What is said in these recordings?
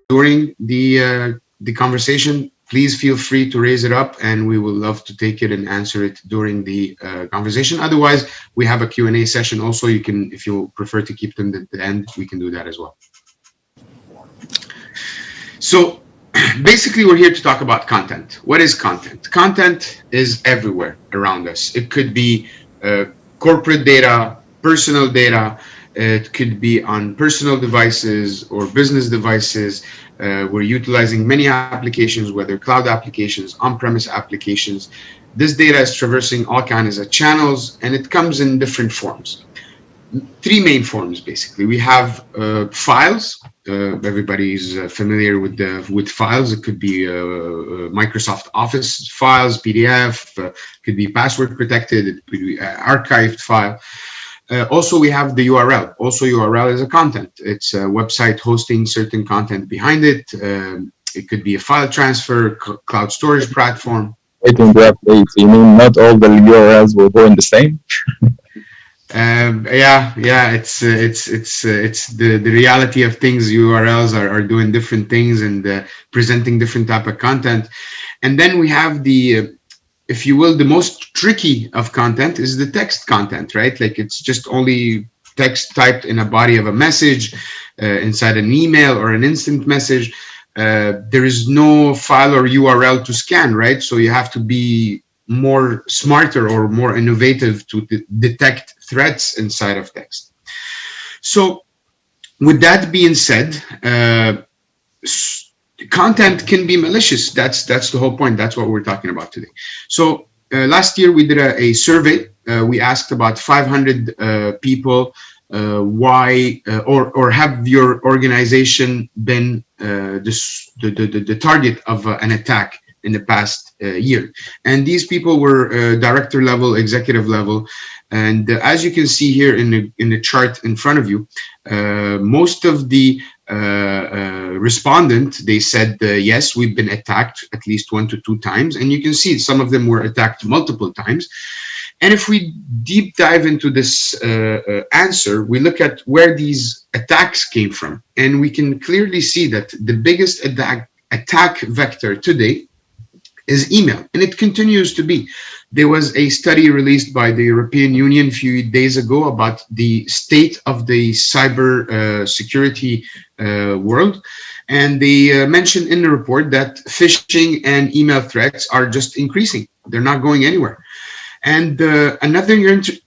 during the conversation, please feel free to raise it up, and we will love to take it and answer it during the conversation. Otherwise, we have a Q&A session also. You can, if you prefer to keep them at the end, we can do that as well. So basically, we're here to talk about content. What is content? Content is everywhere around us. It could be corporate data, personal data. It could be on personal devices or business devices. We're utilizing many applications, whether cloud applications, on-premise applications. This data is traversing all kinds of channels, and it comes in different forms. Three main forms, basically. We have files. Everybody's familiar with files. It could be Microsoft Office files, PDF, could be password protected, it could be archived file. Also, we have the URL. Also, URL is a content. It's a website hosting certain content behind it. It could be a file transfer, cloud storage platform. Wait to interrupt, please. You mean not all the URLs will go in the same? Yeah, it's the reality of things. URLs are doing different things and presenting different type of content. And then we have the, if you will, the most tricky of content is the text content, right? Like it's just only text typed in a body of a message, inside an email or an instant message. There is no file or URL to scan, right? So you have to be more smarter or more innovative to detect threats inside of text. So with that being said, content can be malicious. That's the whole point. That's what we're talking about today. So last year we did a survey. We asked about 500 people why or have your organization been the target of an attack in the past year. And these people were director level, executive level. And as you can see here in the chart in front of you, most of the respondent, they said, yes, we've been attacked at least 1 to 2 times. And you can see some of them were attacked multiple times. And if we deep dive into this answer, we look at where these attacks came from. And we can clearly see that the biggest attack vector today is email, and it continues to be. There was a study released by the European Union a few days ago about the state of the cyber security world, and they mentioned in the report that phishing and email threats are just increasing. They're not going anywhere. And another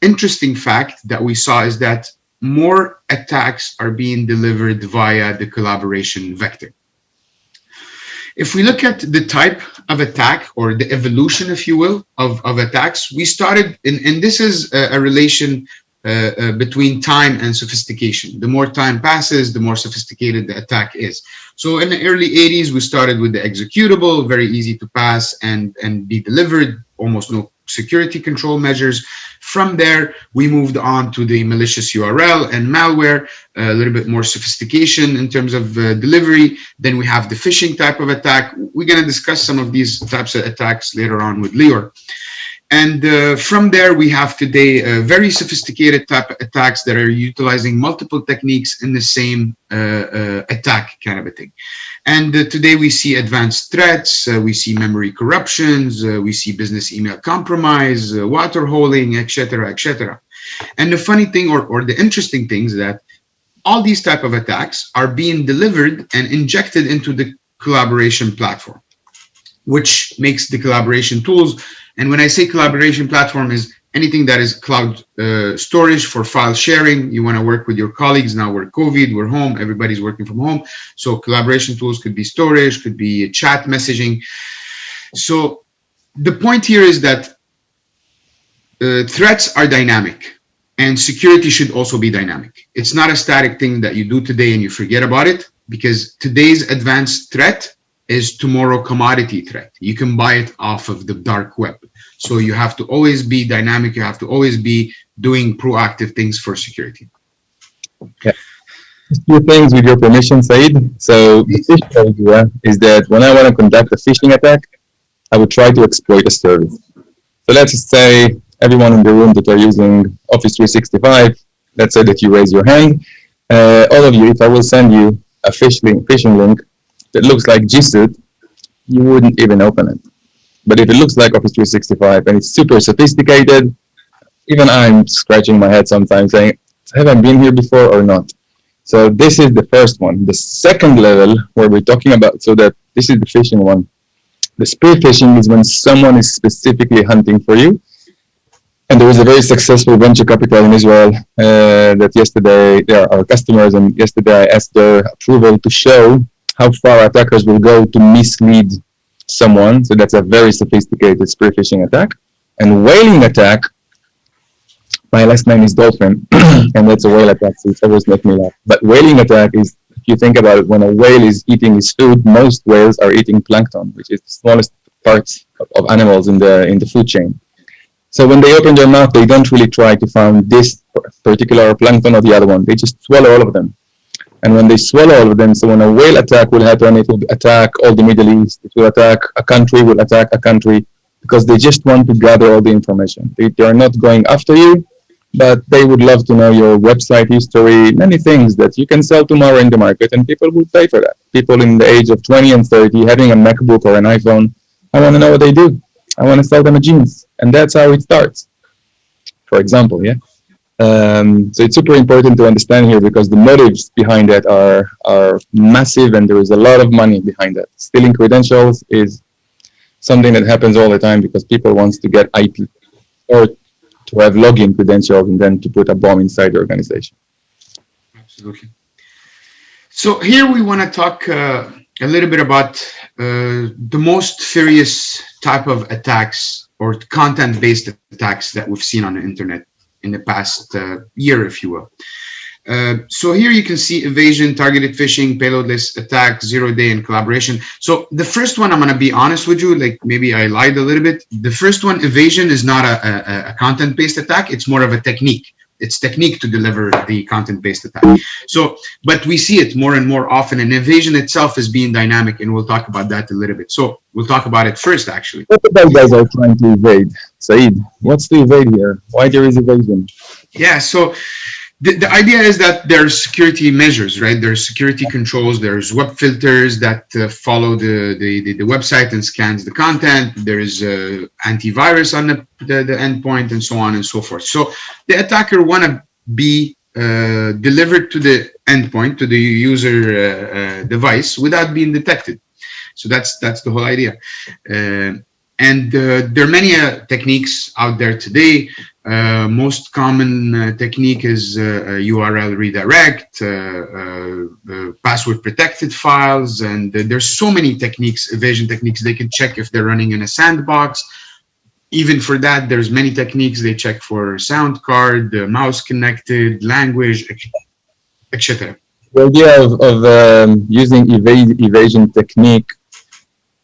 interesting fact that we saw is that more attacks are being delivered via the collaboration vector. If we look at the type of attack or the evolution, if you will, of attacks, we started, and this is a relation between time and sophistication. The more time passes, the more sophisticated the attack is. So in the early 80s, we started with the executable, very easy to pass and be delivered, almost no security control measures. From there, we moved on to the malicious URL and malware, a little bit more sophistication in terms of delivery. Then we have the phishing type of attack. We're going to discuss some of these types of attacks later on with Lior. And from there, we have today very sophisticated type of attacks that are utilizing multiple techniques in the same attack kind of a thing. And today we see advanced threats, we see memory corruptions, we see business email compromise, water holing, etc., etc. And the funny thing or the interesting thing is that all these type of attacks are being delivered and injected into the collaboration platform, which makes the collaboration tools. And when I say collaboration platform, is anything that is cloud storage for file sharing. You want to work with your colleagues. Now we're COVID, we're home, everybody's working from home. So collaboration tools could be storage, could be chat messaging. So the point here is that threats are dynamic, and security should also be dynamic. It's not a static thing that you do today and you forget about it, because today's advanced threat is tomorrow commodity threat. You can buy it off of the dark web. So you have to always be dynamic. You have to always be doing proactive things for security. Okay. Just 2 things with your permission, Said. So the phishing idea is that when I want to conduct a phishing attack, I would try to exploit a service. So let's just say everyone in the room that are using Office 365, let's say that you raise your hand. All of you, if I will send you a phishing link, that looks like G Suite, you wouldn't even open it. But if it looks like Office 365 and it's super sophisticated, even I'm scratching my head sometimes saying, have I been here before or not? So this is the first one. The second level where we're talking about, so that this is the phishing one. The spear phishing is when someone is specifically hunting for you. And there was a very successful venture capital in Israel that yesterday, they are our customers, and yesterday I asked their approval to show how far attackers will go to mislead someone. So that's a very sophisticated spear phishing attack. And whaling attack, my last name is Dolphin, and that's a whale attack, so it always makes me laugh. But whaling attack is, if you think about it, when a whale is eating his food, most whales are eating plankton, which is the smallest parts of animals in the food chain. So when they open their mouth, they don't really try to find this particular plankton or the other one. They just swallow all of them. And when they swallow all of them, so when a whale attack will happen, it will attack all the Middle East. It will attack a country, will attack a country, because they just want to gather all the information. They are not going after you, but they would love to know your website history, many things that you can sell tomorrow in the market, and people will pay for that. People in the age of 20 and 30 having a MacBook or an iPhone, I want to know what they do. I want to sell them a jeans. And that's how it starts, for example, yeah? So it's super important to understand here because the motives behind that are massive and there is a lot of money behind that. Stealing credentials is something that happens all the time because people want to get IP or to have login credentials and then to put a bomb inside the organization. Absolutely. So here we want to talk a little bit about the most furious type of attacks or content-based attacks that we've seen on the internet in the past year, if you will. So here you can see evasion, targeted phishing, payloadless attack, 0-day, and collaboration. So the first one, I'm going to be honest with you, like maybe I lied a little bit. The first one, evasion, is not a content-based attack. It's more of a technique. It's technique to deliver the content-based attack. So, but we see it more and more often, and evasion itself is being dynamic, and we'll talk about that a little bit. So we'll talk about it first, actually. What the bad guys are trying to evade? Saeed, what's the evade here? Why there is evasion? Yeah, so the idea is that there's security measures, right? There's security controls, there's web filters that follow the website and scans the content. There is antivirus on the endpoint and so on and so forth. So the attacker want to be delivered to the endpoint, to the user device without being detected. So that's the whole idea. And there are many techniques out there today. Most common technique is URL redirect, password protected files, and there's so many techniques, evasion techniques. They can check if they're running in a sandbox. Even for that, there's many techniques. They check for sound card, mouse connected, language, etc. The idea of using evasion technique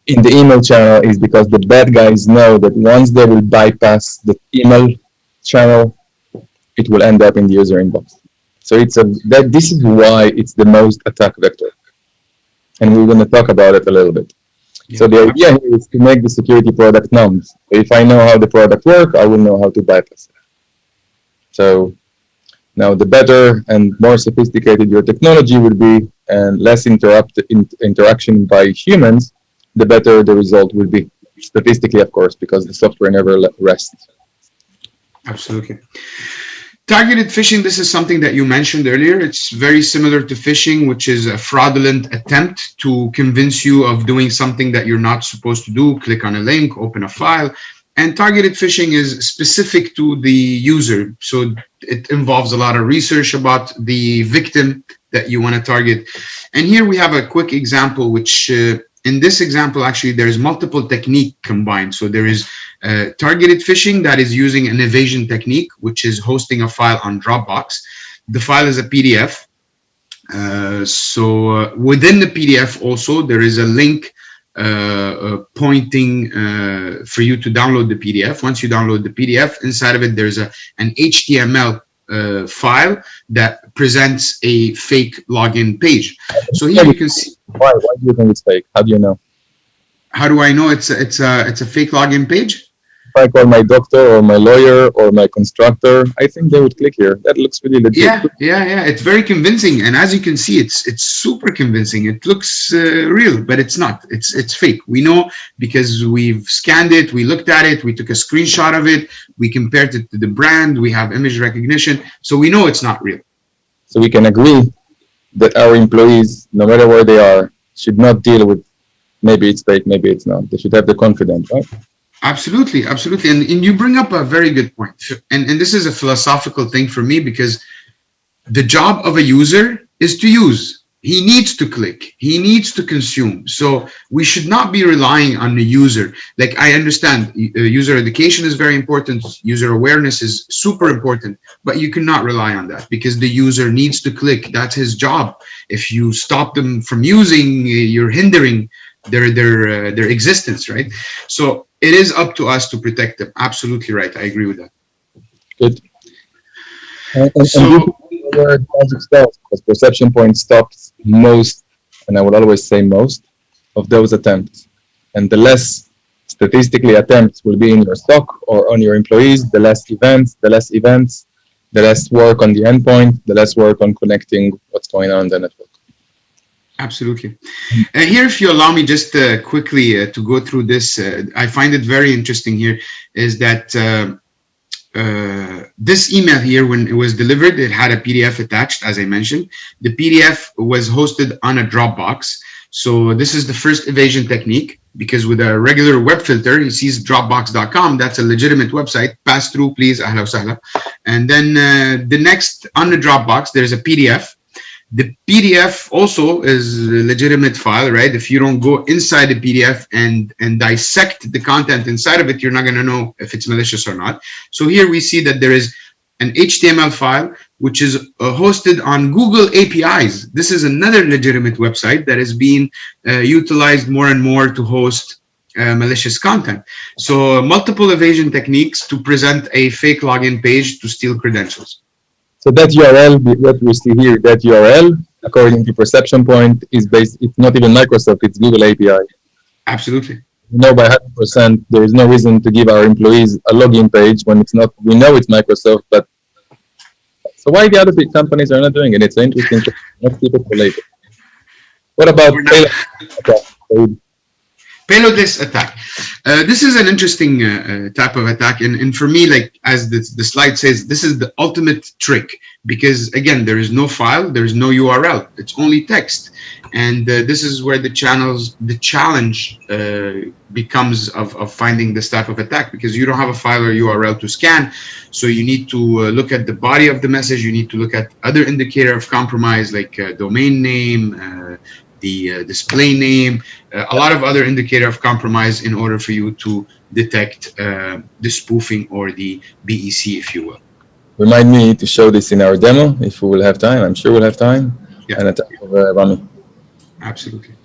in the email channel is because the bad guys know that once they will bypass the email channel, it will end up in the user inbox. So this is why it's the most attack vector. And we're going to talk about it a little bit. Yeah. So the idea here is to make the security product known. If I know how the product works, I will know how to bypass it. So now the better and more sophisticated your technology will be and less interaction by humans, the better the result will be. Statistically, of course, because the software never rests. Absolutely. Targeted phishing, this is something that you mentioned earlier. It's very similar to phishing, which is a fraudulent attempt to convince you of doing something that you're not supposed to do. Click on a link, open a file. And targeted phishing is specific to the user. So it involves a lot of research about the victim that you want to target. And here we have a quick example, which in this example, actually, there's multiple technique combined. So there is targeted phishing that is using an evasion technique, which is hosting a file on Dropbox. The file is a PDF. So within the PDF also, there is a link pointing for you to download the PDF. Once you download the PDF, inside of it, there's an HTML file that presents a fake login page. So here you can see. Why do you think it's fake? How do you know? How do I know it's a fake login page? I call my doctor or my lawyer or my constructor, I think they would click here. That looks really legit. Yeah. It's very convincing, and as you can see, it's super convincing. It looks real, but it's not. It's fake. We know because we've scanned it, we looked at it, we took a screenshot of it, we compared it to the brand, we have image recognition, so we know it's not real. So we can agree that our employees, no matter where they are, should not deal with maybe it's fake, maybe it's not. They should have the confidence, right? Absolutely. And you bring up a very good point. And this is a philosophical thing for me, because the job of a user is to use. He needs to click. He needs to consume. So we should not be relying on the user. Like, I understand user education is very important. User awareness is super important, but you cannot rely on that because the user needs to click. That's his job. If you stop them from using, you're hindering their existence, right? So it is up to us to protect them. Absolutely right. I agree with that. Good. And So where magic starts, because perception point stops most, and I will always say most, of those attempts. And the less statistically attempts will be in your stock or on your employees, the less events, the less work on the endpoint, the less work on connecting what's going on in the network. absolutely. Here, if you allow me just quickly to go through this, I find it very interesting here, is that this email here, when it was delivered, it had a PDF attached, as I mentioned. The PDF was hosted on a Dropbox. So this is the first evasion technique, because with a regular web filter, he sees dropbox.com. That's a legitimate website. Pass through, please. Ahla wa sahla. And then the next, on the Dropbox, there's a PDF. The PDF also is a legitimate file, right? If you don't go inside the PDF and dissect the content inside of it, you're not going to know if it's malicious or not. So here we see that there is an HTML file, which is hosted on Google APIs. This is another legitimate website that is being utilized more and more to host malicious content. So multiple evasion techniques to present a fake login page to steal credentials. So that URL, what we see here, that URL, according to Perception Point, is based, it's not even Microsoft, it's Google API. Absolutely. We know by 100% there is no reason to give our employees a login page when it's not, we know it's Microsoft, but so why the other big companies are not doing it? It's an interesting question. Let's keep it related. What about payloadless attack? This is an interesting type of attack, and for me, like as the slide says, this is the ultimate trick, because again, there is no file, there is no URL, it's only text, and this is where the challenge becomes of finding this type of attack, because you don't have a file or URL to scan, so you need to look at the body of the message, you need to look at other indicator of compromise like domain name, the display name, a lot of other indicator of compromise in order for you to detect the spoofing or the BEC, if you will. Remind me to show this in our demo if we will have time. I'm sure we'll have time. Yeah. And attack of Rami. Absolutely.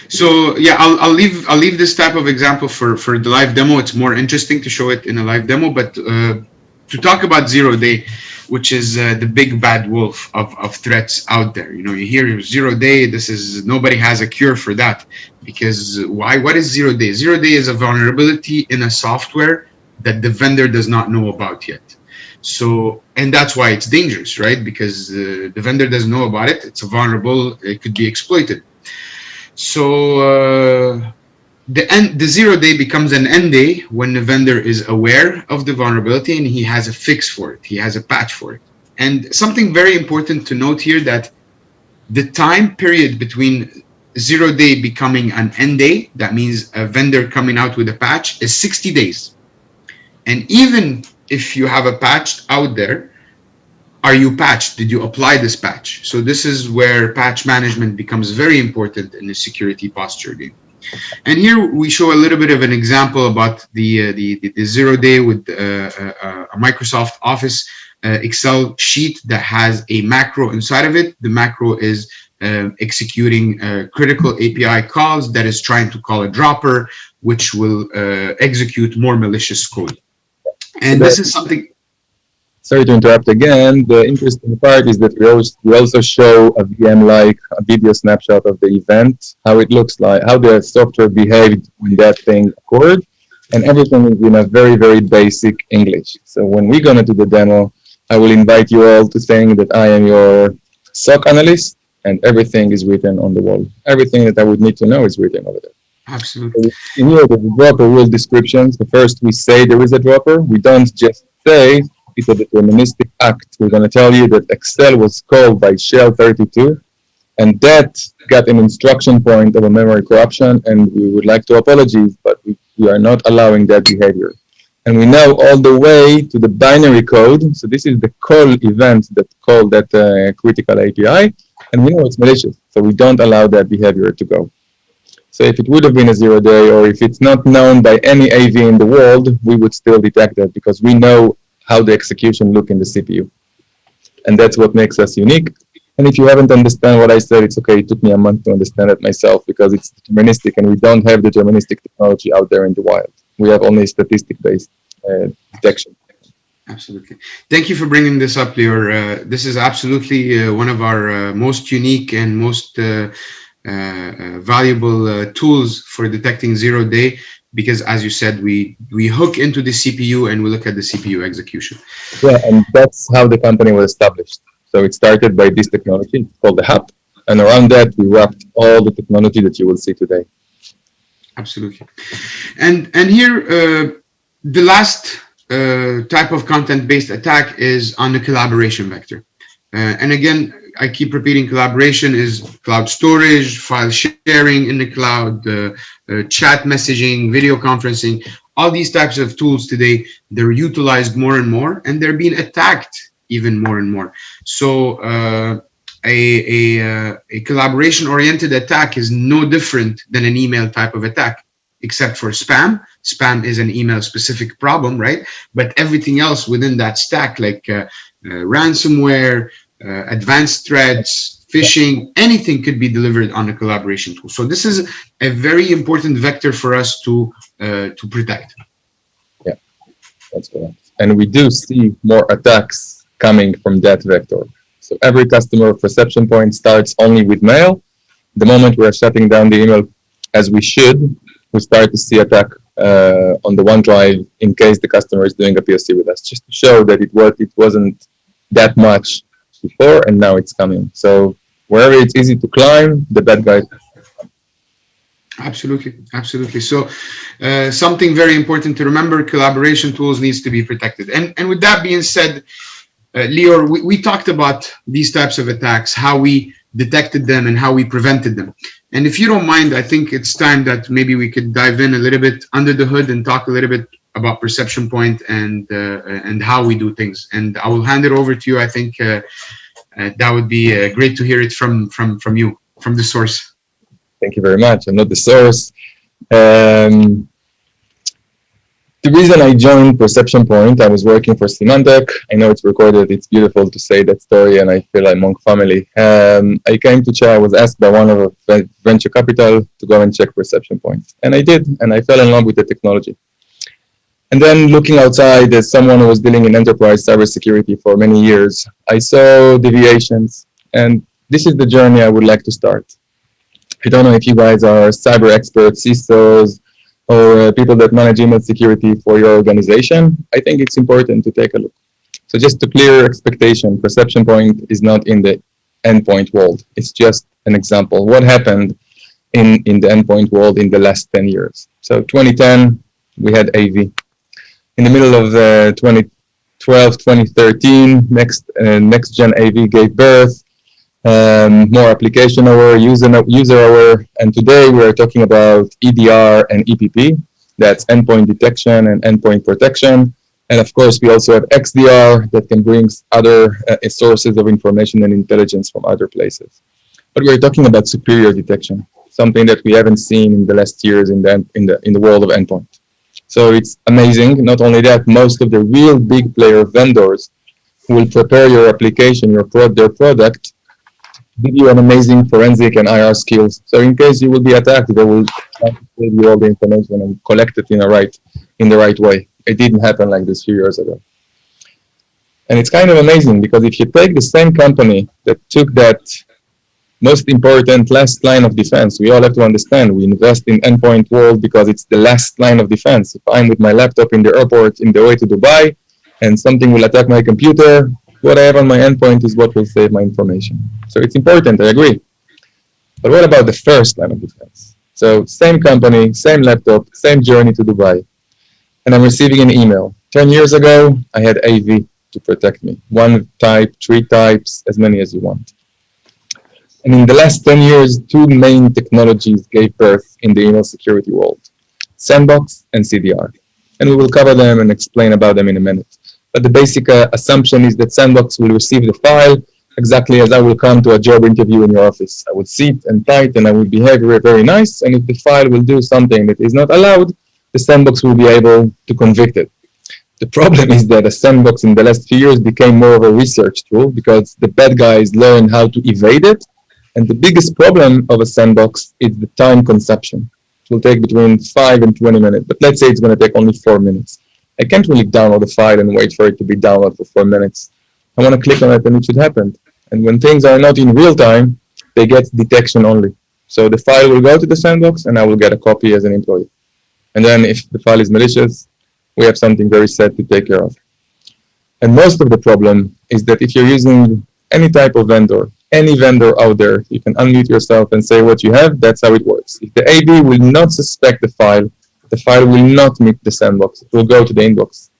So yeah, I'll leave this type of example for the live demo. It's more interesting to show it in a live demo, but to talk about 0 day, which is the big bad wolf of threats out there. You know, you hear 0 day, this is, nobody has a cure for that, because why? What is 0 day? 0 day is a vulnerability in a software that the vendor does not know about yet. So, and that's why it's dangerous, right? Because the vendor doesn't know about it. It's vulnerable. It could be exploited. So the 0 day becomes an end day when the vendor is aware of the vulnerability and he has a fix for it. He has a patch for it. And something very important to note here, that the time period between 0 day becoming an end day, that means a vendor coming out with a patch, is 60 days. And even if you have a patch out there, are you patched? Did you apply this patch? So this is where patch management becomes very important in the security posture game. And here we show a little bit of an example about the 0 day with a Microsoft Office Excel sheet that has a macro inside of it. The macro is executing critical API calls that is trying to call a dropper, which will execute more malicious code. And this is something. Sorry to interrupt again. The interesting part is that we also show a VM-like a video snapshot of the event, how it looks like, how the software behaved when that thing occurred. and everything is in a very, very basic English. So when we're going to do the demo, I will invite you all to think that I am your SOC analyst, and everything is written on the wall. Everything that I would need to know is written over there. Absolutely. So in here, the dropper rule descriptions. So first, we say there is a dropper. We don't just say it's a deterministic act. We're going to tell you that Excel was called by shell 32, and that got an instruction point of a memory corruption, and we would like to apologize, but we are not allowing that behavior. And we know all the way to the binary code. So this is the call event that call that critical API, and we know it's malicious. So we don't allow that behavior to go. So if it would have been a 0 day, or if it's not known by any AV in the world, we would still detect that because we know how the execution look in the CPU. And that's what makes us unique. And if you haven't understand what I said, it's okay. It took me a month to understand it myself because it's deterministic, and we don't have deterministic technology out there in the wild. We have only statistic-based detection. Absolutely. Thank you for bringing this up, Lior. This is absolutely one of our most unique and most valuable tools for detecting 0 day, because as you said, we hook into the CPU and we look at the CPU execution. Yeah, and that's how the company was established. So it started by this technology, it's called the HAP, and around that we wrapped all the technology that you will see today. Absolutely. And here, the last type of content-based attack is on the collaboration vector. And again, I keep repeating, collaboration is cloud storage, file sharing in the cloud, chat messaging, video conferencing. All these types of tools today, they're utilized more and more, and they're being attacked even more and more. So a collaboration-oriented attack is no different than an email type of attack, except for spam. Spam is an email-specific problem, right? But everything else within that stack, like ransomware, advanced threats, phishing, anything could be delivered on a collaboration tool. So this is a very important vector for us to protect. Yeah, that's correct. And we do see more attacks coming from that vector. So every customer perception point starts only with mail. The moment we are shutting down the email, as we should, we start to see attack on the OneDrive in case the customer is doing a POC with us, just to show that it wasn't that much before, and now it's coming. So wherever it's easy to climb, the bad guys. Absolutely, absolutely. So something very important to remember: collaboration tools needs to be protected. And with that being said, Lior, we talked about these types of attacks, how we detected them and how we prevented them. And if you don't mind, I think it's time that maybe we could dive in a little bit under the hood and talk a little bit about perception point and how we do things. And I will hand it over to you. I think that would be great to hear it from you, from the source. Thank you very much. I'm not the source. The reason I joined Perception Point, I was working for Symantec. I know it's recorded. It's beautiful to say that story, and I feel I'm among family. I came to China. I was asked by one of venture capital to go and check Perception Point, and I did, and I fell in love with the technology. And then looking outside, as someone who was dealing in enterprise cybersecurity for many years, I saw deviations, and this is the journey I would like to start. I don't know if you guys are cyber experts, CISOs, or people that manage email security for your organization. I think it's important to take a look. So just to clear expectation, Perception Point is not in the endpoint world. It's just an example. What happened in the endpoint world in the last 10 years? So 2010, we had AV. In the middle of 2012, 2013, next gen AV gave birth. More application aware, user aware, and today we are talking about EDR and EPP. That's endpoint detection and endpoint protection. And of course, we also have XDR that can bring other sources of information and intelligence from other places. But we're talking about superior detection, something that we haven't seen in the last years in the world of endpoint. So it's amazing. Not only that, most of the real big player vendors will prepare your application, their product, give you an amazing forensic and IR skills. So in case you will be attacked, they will give you all the information and collect it in the right way. It didn't happen like this a few years ago. And it's kind of amazing because if you take the same company that took that Most important, last line of defense. We all have to understand we invest in endpoint world because it's the last line of defense. If I'm with my laptop in the airport in the way to Dubai and something will attack my computer, what I have on my endpoint is what will save my information. So it's important, I agree. But what about the first line of defense? So same company, same laptop, same journey to Dubai, and I'm receiving an email. 10 years ago, I had AV to protect me. One type, three types, as many as you want. And in the last 10 years, two main technologies gave birth in the email security world, Sandbox and CDR. And we will cover them and explain about them in a minute. But the basic assumption is that Sandbox will receive the file exactly as I will come to a job interview in your office. I would sit and type and I will behave very, very nice. And if the file will do something that is not allowed, the Sandbox will be able to convict it. The problem is that a Sandbox in the last few years became more of a research tool because the bad guys learn how to evade it. And the biggest problem of a Sandbox is the time consumption. It will take between 5 and 20 minutes, but let's say it's going to take only 4 minutes. I can't really download a file and wait for it to be downloaded for 4 minutes. I want to click on it and it should happen. And when things are not in real time, they get detection only. So the file will go to the Sandbox and I will get a copy as an employee. And then if the file is malicious, we have something very sad to take care of. And most of the problem is that if you're using any type of vendor, any vendor out there, you can unmute yourself and say what you have. That's how it works. If the AV will not suspect the file will not meet the Sandbox. It will go to the inbox.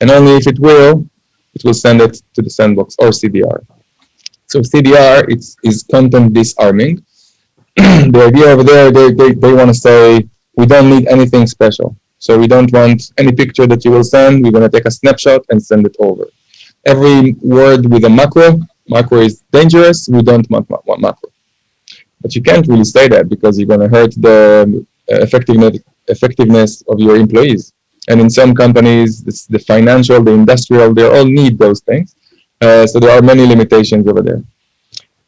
And only if it will send it to the Sandbox or CDR. So CDR is content disarming. The idea over there, they want to say, we don't need anything special. So we don't want any picture that you will send. We're going to take a snapshot and send it over. Every word with a macro is dangerous. We don't want macro. But you can't really say that because you're going to hurt the effectiveness of your employees. And in some companies, the financial, the industrial, they all need those things. So there are many limitations over there.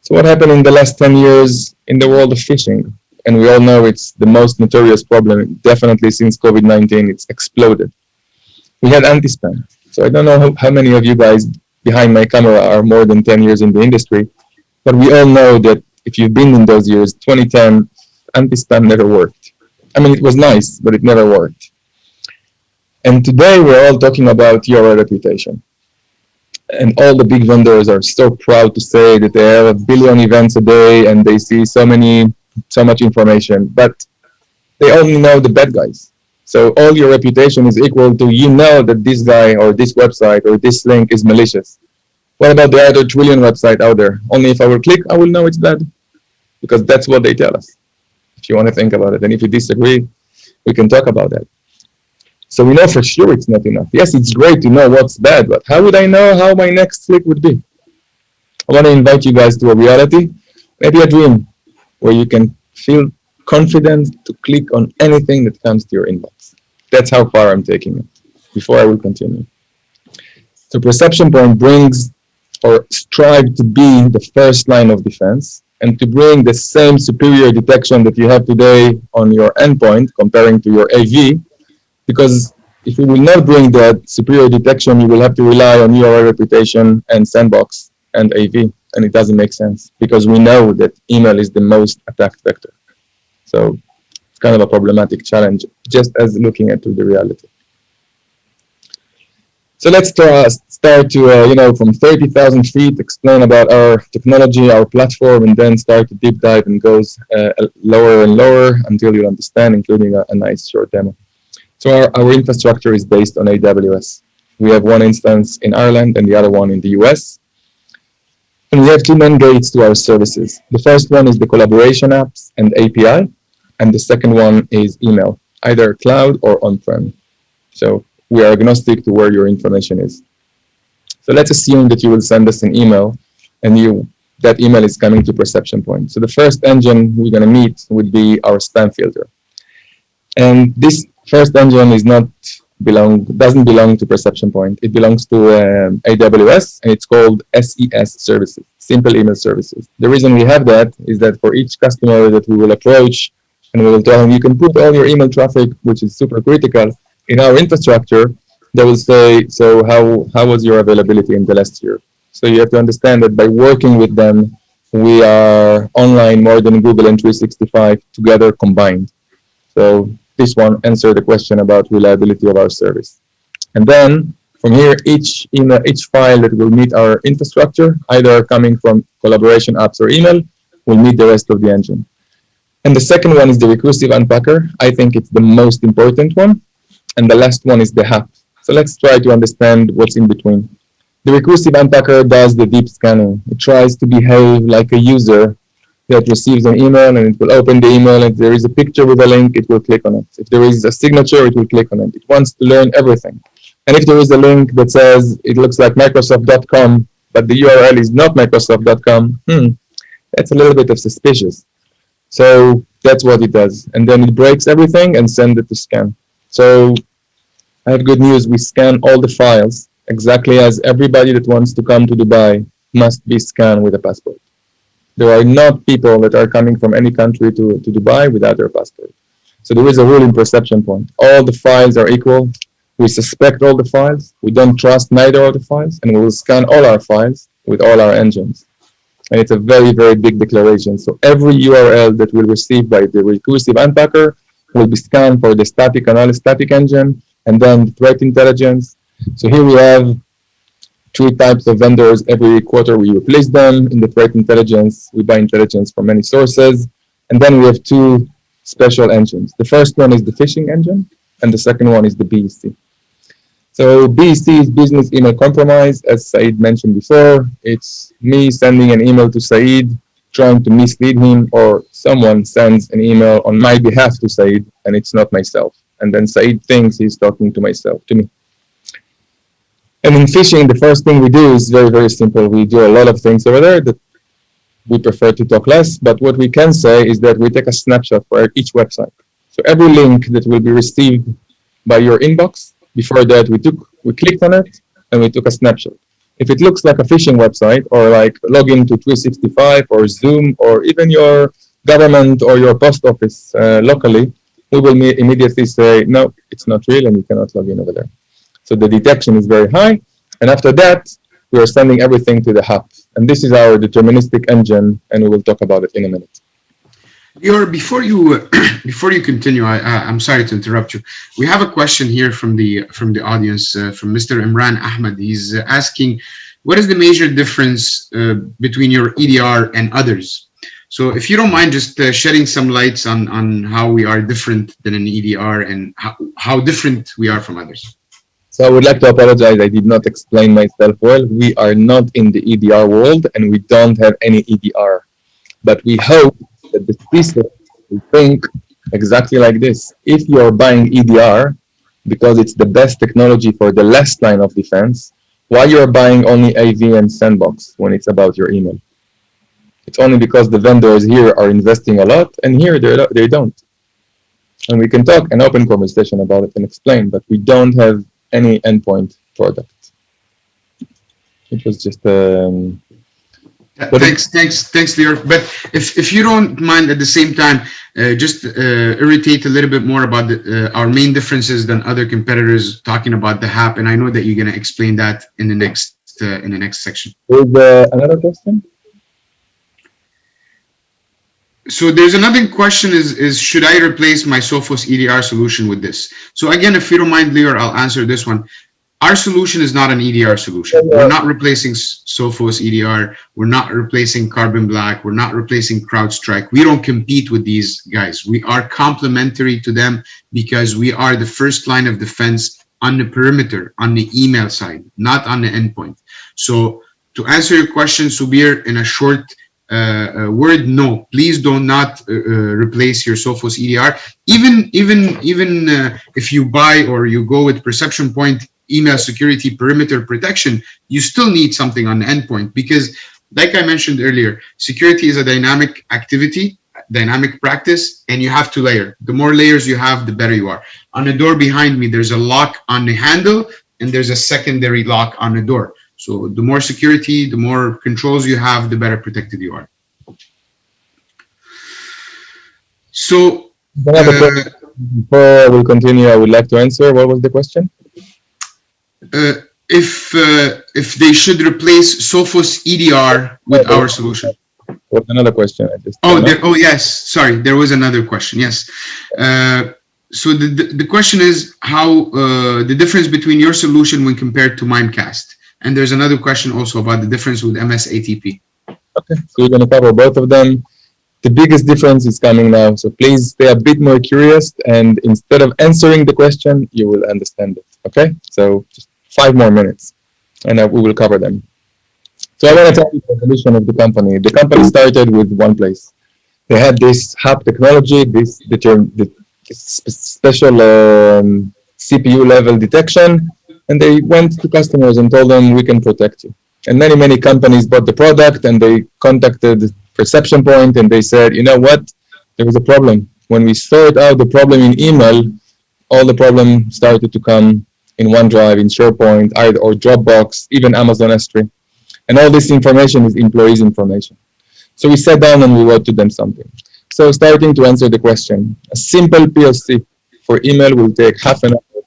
So what happened in the last 10 years in the world of phishing? And we all know it's the most notorious problem. Definitely since COVID-19, it's exploded. We had anti-spam. So I don't know how many of you guys behind my camera are more than 10 years in the industry, but we all know that if you've been in those years, 2010, anti-spam never worked. I mean, it was nice, but it never worked. And today we're all talking about your reputation. And all the big vendors are so proud to say that they have 1 billion events a day and they see so much information, but they only know the bad guys. So all your reputation is equal to that this guy or this website or this link is malicious. What about the other trillion website out there? Only if I will click, I will know it's bad because that's what they tell us. If you want to think about it, and if you disagree, we can talk about that. So we know for sure it's not enough. Yes, it's great to know what's bad, but how would I know how my next click would be? I want to invite you guys to a reality, maybe a dream, where you can feel confident to click on anything that comes to your inbox. That's how far I'm taking it, before I will continue. So Perception Point brings or strive to be the first line of defense and to bring the same superior detection that you have today on your endpoint comparing to your AV, because if you will not bring that superior detection, you will have to rely on URL reputation and Sandbox and AV, and it doesn't make sense because we know that email is the most attacked vector. So it's kind of a problematic challenge, just as looking at the reality. So let's start to, from 30,000 feet, explain about our technology, our platform, and then start to deep dive and goes lower and lower until you understand, including a nice short demo. So our infrastructure is based on AWS. We have one instance in Ireland and the other one in the US. And we have two main gates to our services. The first one is the collaboration apps and API. And the second one is email, either cloud or on-prem. So we are agnostic to where your information is. So let's assume that you will send us an email and that email is coming to Perception Point. So the first engine we're going to meet would be our spam filter. And this first engine doesn't belong to Perception Point. It belongs to AWS, and it's called SES services, simple email services. The reason we have that is that for each customer that we will approach and we will tell them, you can put all your email traffic, which is super critical, in our infrastructure, they will say, so how was your availability in the last year? So you have to understand that by working with them We are online more than Google and 365 together combined. So this one answers the question about reliability of our service. And then from here, each email, each file that will meet our infrastructure, either coming from collaboration apps or email, will meet the rest of the engine. And the second one is the recursive unpacker. I think it's the most important one. And the last one is the HAP. So let's try to understand what's in between. The recursive unpacker does the deep scanning. It tries to behave like a user that receives an email, and it will open the email. If there is a picture with a link, it will click on it. If there is a signature, it will click on it. It wants to learn everything. And if there is a link that says it looks like Microsoft.com, but the URL is not Microsoft.com, that's a little bit of suspicious. So that's what it does. And then it breaks everything and sends it to scan. So I have good news. We scan all the files exactly as everybody that wants to come to Dubai must be scanned with a passport. There are not people that are coming from any country to Dubai without their passport. So there is a rule in perception point. All the files are equal. We suspect all the files. We don't trust neither of the files. And we will scan all our files with all our engines. And it's a very, very big declaration. So every URL that we'll receive by the recursive unpacker will be scanned for the static and non-static engine, and then threat intelligence. So here we have 3 types of vendors. Every quarter we replace them. In the threat intelligence, we buy intelligence from many sources. And then we have 2 special engines. The first one is the phishing engine, and the second one is the BEC. So BEC is business email compromise. As Saeed mentioned before, it's me sending an email to Saeed, trying to mislead him, or someone sends an email on my behalf to Saeed, and it's not myself. And then Saeed thinks he's talking to me. And in phishing, the first thing we do is very, very simple. We do a lot of things over there that we prefer to talk less, but what we can say is that we take a snapshot for each website. So every link that will be received by your inbox, before that we clicked on it and we took a snapshot. If it looks like a phishing website, or like login to 365 or Zoom, or even your government or your post office locally, we will immediately say, no, it's not real and you cannot log in over there. So the detection is very high. And after that, we are sending everything to the hub. And this is our deterministic engine, and we will talk about it in a minute. Before you continue, I'm sorry to interrupt you. We have a question here from the audience, from Mr. Imran Ahmed. He's asking, what is the major difference between your EDR and others? So if you don't mind just shedding some lights on how we are different than an EDR and how different we are from others. So I would like to apologize. I did not explain myself well. We are not in the EDR world, and we don't have any EDR. But we hope that the CISO will think exactly like this. If you are buying EDR because it's the best technology for the last line of defense, why you are buying only AV and Sandbox when it's about your email? It's only because the vendors here are investing a lot, and here they don't. And we can talk an open conversation about it and explain, but we don't have any endpoint product. It was just thanks, Lior. But if you don't mind, at the same time, just irritate a little bit more about our main differences than other competitors, talking about the HAP, and I know that you're going to explain that in the next section. There's another question. So there's another question is should I replace my Sophos EDR solution with this? So again, if you don't mind, Lior, I'll answer this one. Our solution is not an EDR solution. We're not replacing Sophos EDR. We're not replacing Carbon Black. We're not replacing CrowdStrike. We don't compete with these guys. We are complementary to them because we are the first line of defense on the perimeter, on the email side, not on the endpoint. So to answer your question, Subir, in a short word, no, please do not replace your Sophos EDR. Even if you buy or you go with Perception Point email security perimeter protection, you still need something on the endpoint because, like I mentioned earlier, security is a dynamic activity, dynamic practice, and you have to layer. The more layers you have, the better you are. On the door behind me, there's a lock on the handle, and there's a secondary lock on the door. So the more security, the more controls you have, the better protected you are. So before we continue, I would like to answer. What was the question? If they should replace Sophos EDR with our solution. What's another question? I just Oh, yes. Sorry, there was another question. Yes. So the question is how the difference between your solution when compared to Mimecast, and there's another question also about the difference with MS-ATP. Okay, so we're going to cover both of them. The biggest difference is coming now, so please stay a bit more curious, and instead of answering the question, you will understand it. Okay, so just 5 more minutes, and we will cover them. So I want to tell you the evolution of the company. The company started with one place. They had this hub technology, this special CPU level detection, and they went to customers and told them, we can protect you. And many companies bought the product, and they contacted Perception Point, and they said, you know what, there was a problem. When we sort out the problem in email, all the problem started to come in OneDrive, in SharePoint, or Dropbox, even Amazon S3. And all this information is employees' information. So we sat down and we wrote to them something. So starting to answer the question, a simple POC for email will take half an hour.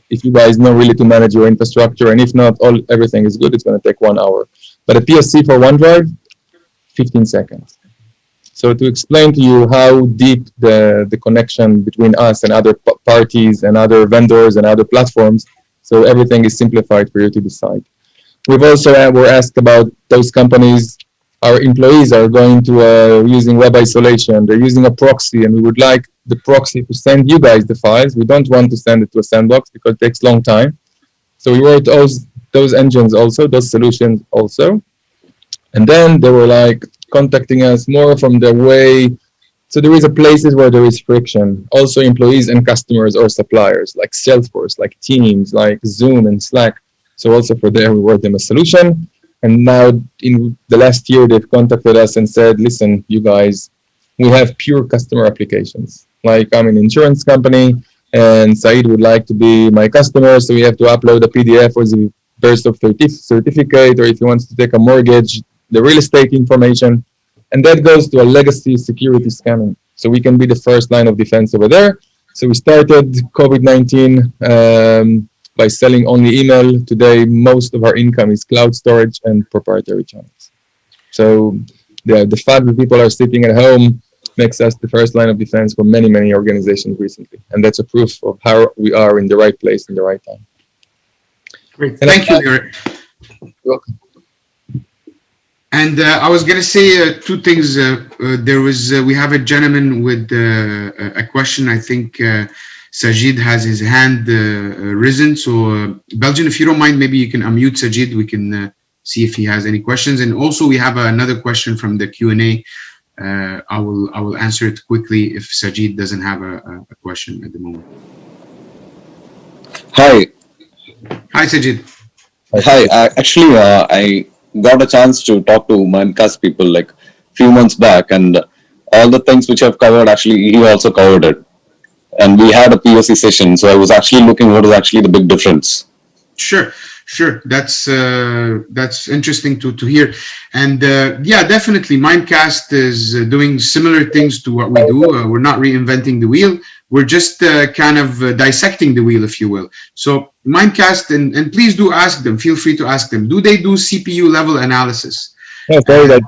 If you guys know really to manage your infrastructure, and if not, everything is good, it's going to take 1 hour. But a POC for OneDrive, 15 seconds. So to explain to you how deep the connection between us and other parties and other vendors and other platforms, so everything is simplified for you to decide. We've also were asked about those companies. Our employees are going to using web isolation. They're using a proxy, and we would like the proxy to send you guys the files. We don't want to send it to a sandbox because it takes a long time. So we wrote those engines also, those solutions also. And then they were like contacting us more from the way. So there is a places where there is friction. Also employees and customers or suppliers like Salesforce, like Teams, like Zoom and Slack. So also for there, we wrote them a solution. And now in the last year, they've contacted us and said, listen, you guys, we have pure customer applications. Like I'm an insurance company and Saeed would like to be my customer. So we have to upload a PDF or the birth of certificate, or if he wants to take a mortgage, the real estate information. And that goes to a legacy security scanning. So we can be the first line of defense over there. So we started COVID-19 by selling only email. Today, most of our income is cloud storage and proprietary channels. So the fact that people are sitting at home makes us the first line of defense for many organizations recently. And that's a proof of how we are in the right place in the right time. Great. Thank you, Eric. You're welcome. And I was going to say two things. We have a gentleman with a question. I think Sajid has his hand risen. So Belgian, if you don't mind, maybe you can unmute Sajid. We can see if he has any questions. And also we have another question from the Q&A. I will answer it quickly if Sajid doesn't have a question at the moment. Hi. Hi, Sajid. Hi. Actually, I got a chance to talk to Mimecast people like a few months back, and all the things which I've covered, actually, he also covered it. And we had a POC session, so I was actually looking what is actually the big difference. Sure. That's interesting to hear. And yeah, definitely, Mimecast is doing similar things to what we do. We're not reinventing the wheel. We're just kind of dissecting the wheel, if you will. So Mimecast, and please do ask them. Feel free to ask them. Do they do CPU level analysis? Yeah, sorry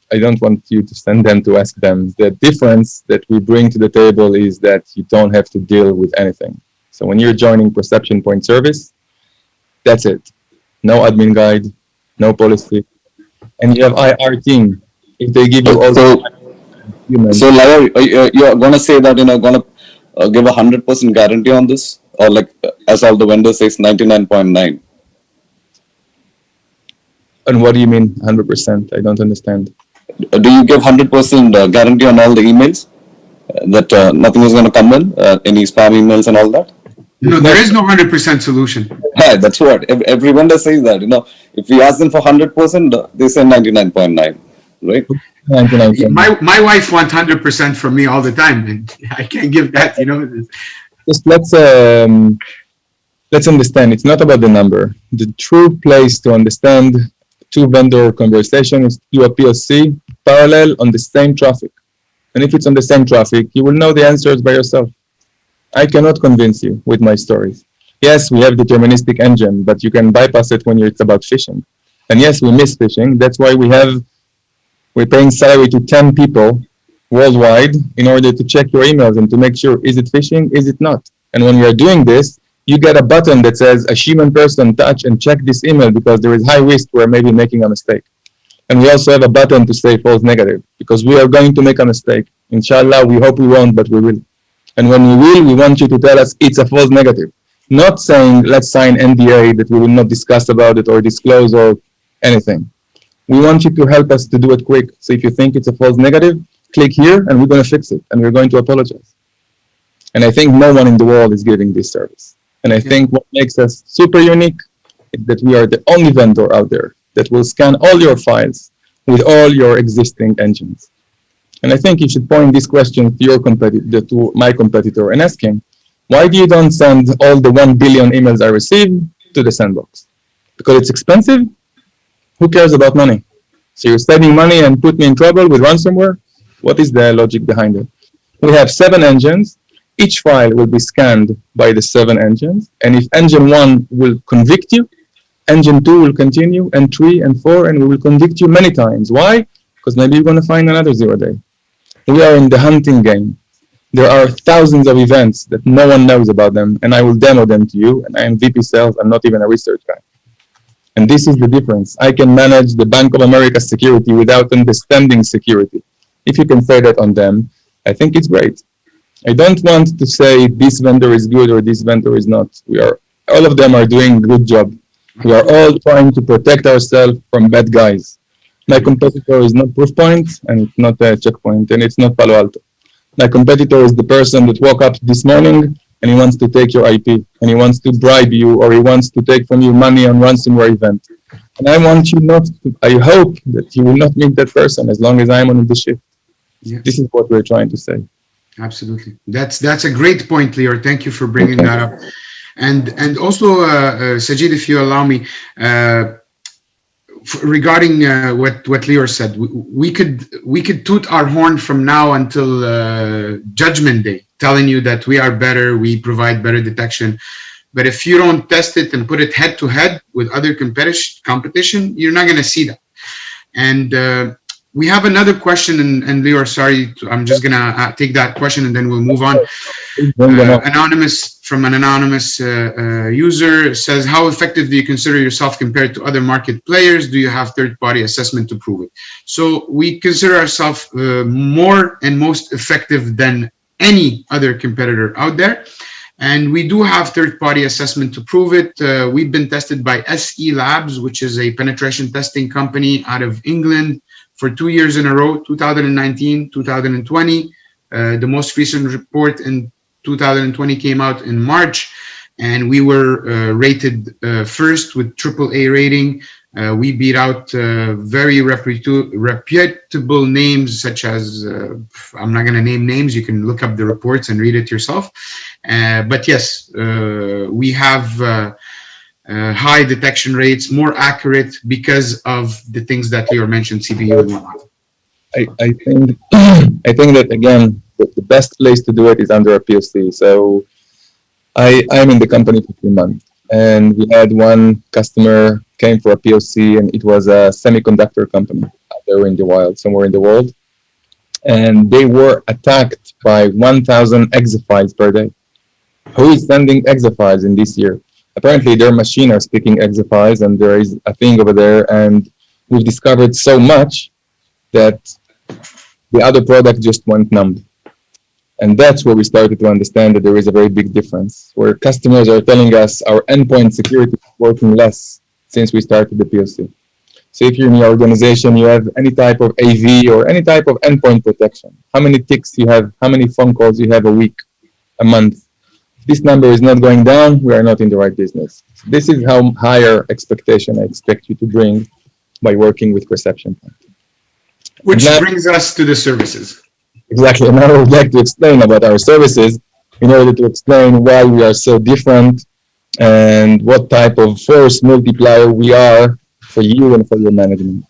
I don't want you to send them to ask them. The difference that we bring to the table is that you don't have to deal with anything. So when you're joining Perception Point service, that's it. No admin guide, no policy, and you have IR team. If they give you all so Laya, you're gonna say that you're gonna give 100% guarantee on this, or like as all the vendors says 99.9. And what do you mean 100%? I don't understand. Do you give 100% guarantee on all the emails that nothing is gonna come in, any spam emails and all that? No, there is no 100% solution. Yeah, that's what every vendor says that. If we ask them for 100%, they say 99.9, right? 99. My wife wants 100% from me all the time, and I can't give that. Just let's understand. It's not about the number. The true place to understand two vendor conversation is to do a POC parallel on the same traffic. And if it's on the same traffic, you will know the answers by yourself. I cannot convince you with my stories. Yes, we have deterministic engine, but you can bypass it when it's about phishing. And yes, we miss phishing. That's why we're paying salary to 10 people worldwide in order to check your emails and to make sure, is it phishing, is it not? And when we are doing this, you get a button that says a human person touch and check this email because there is high risk we're maybe making a mistake. And we also have a button to say false negative because we are going to make a mistake. Inshallah, we hope we won't, but we will. And when we will, we want you to tell us it's a false negative. Not saying let's sign NDA that we will not discuss about it or disclose or anything. We want you to help us to do it quick. So if you think it's a false negative, click here and we're going to fix it and we're going to apologize. And I think no one in the world is giving this service. And I think what makes us super unique is that we are the only vendor out there that will scan all your files with all your existing engines. And I think you should point this question to your competitor, to my competitor, and ask him, why do you don't send all the 1 billion emails I received to the sandbox? Because it's expensive? Who cares about money? So you're saving money and put me in trouble with ransomware? What is the logic behind it? We have 7 engines. Each file will be scanned by the 7 engines. And if engine 1 will convict you, engine 2 will continue, and 3 and 4, and we will convict you many times. Why? Because maybe you're going to find another 0-day. We are in the hunting game. There are thousands of events that no one knows about them, and I will demo them to you. And I am VP sales. I'm not even a research guy. And this is the difference. I can manage the Bank of America security without understanding security. If you can say that on them, I think it's great. I don't want to say this vendor is good or this vendor is not. All of them are doing a good job. We are all trying to protect ourselves from bad guys. My competitor is not Proofpoint, and it's not Checkpoint, and it's not Palo Alto. My competitor is the person that woke up this morning and he wants to take your IP, and he wants to bribe you, or he wants to take from you money on ransomware event. And I want you not to, I hope that you will not meet that person as long as I'm on the shift. Yeah. This is what we're trying to say. Absolutely. That's a great point, Lior. Thank you for bringing that up. And also, Sajid, if you allow me, regarding what Lior said, we could toot our horn from now until Judgment Day, telling you that we are better, we provide better detection. But if you don't test it and put it head to head with other competition, you're not going to see that. And we have another question, and Lior, sorry, I'm just going to take that question and then we'll move on. From an anonymous user says, how effective do you consider yourself compared to other market players? Do you have third-party assessment to prove it? So we consider ourselves more and most effective than any other competitor out there. And we do have third-party assessment to prove it. We've been tested by SE Labs, which is a penetration testing company out of England, for 2 years in a row, 2019, 2020. The most recent report in 2020 came out in March, and we were rated first with AAA rating. We beat out very reputable names such as, I'm not going to name names, you can look up the reports and read it yourself. But yes, we have high detection rates, more accurate because of the things that Lior mentioned, CPU and whatnot. I think that, again, the best place to do it is under a POC. So I'm in the company for 3 months, and we had one customer came for a POC, and it was a semiconductor company out there in the wild, somewhere in the world. And they were attacked by 1,000 exafiles per day. Who is sending exafiles in this year? Apparently, their machine are speaking exafiles, and there is a thing over there, and we've discovered so much that the other product just went numb. And that's where we started to understand that there is a very big difference, where customers are telling us our endpoint security is working less since we started the POC. So if you're in your organization, you have any type of AV or any type of endpoint protection, how many ticks you have, how many phone calls you have a week, a month. If this number is not going down, we are not in the right business. This is how higher expectation I expect you to bring by working with Perception Point. Which brings us to the services. Exactly. And I would like to explain about our services in order to explain why we are so different and what type of force multiplier we are for you and for your management.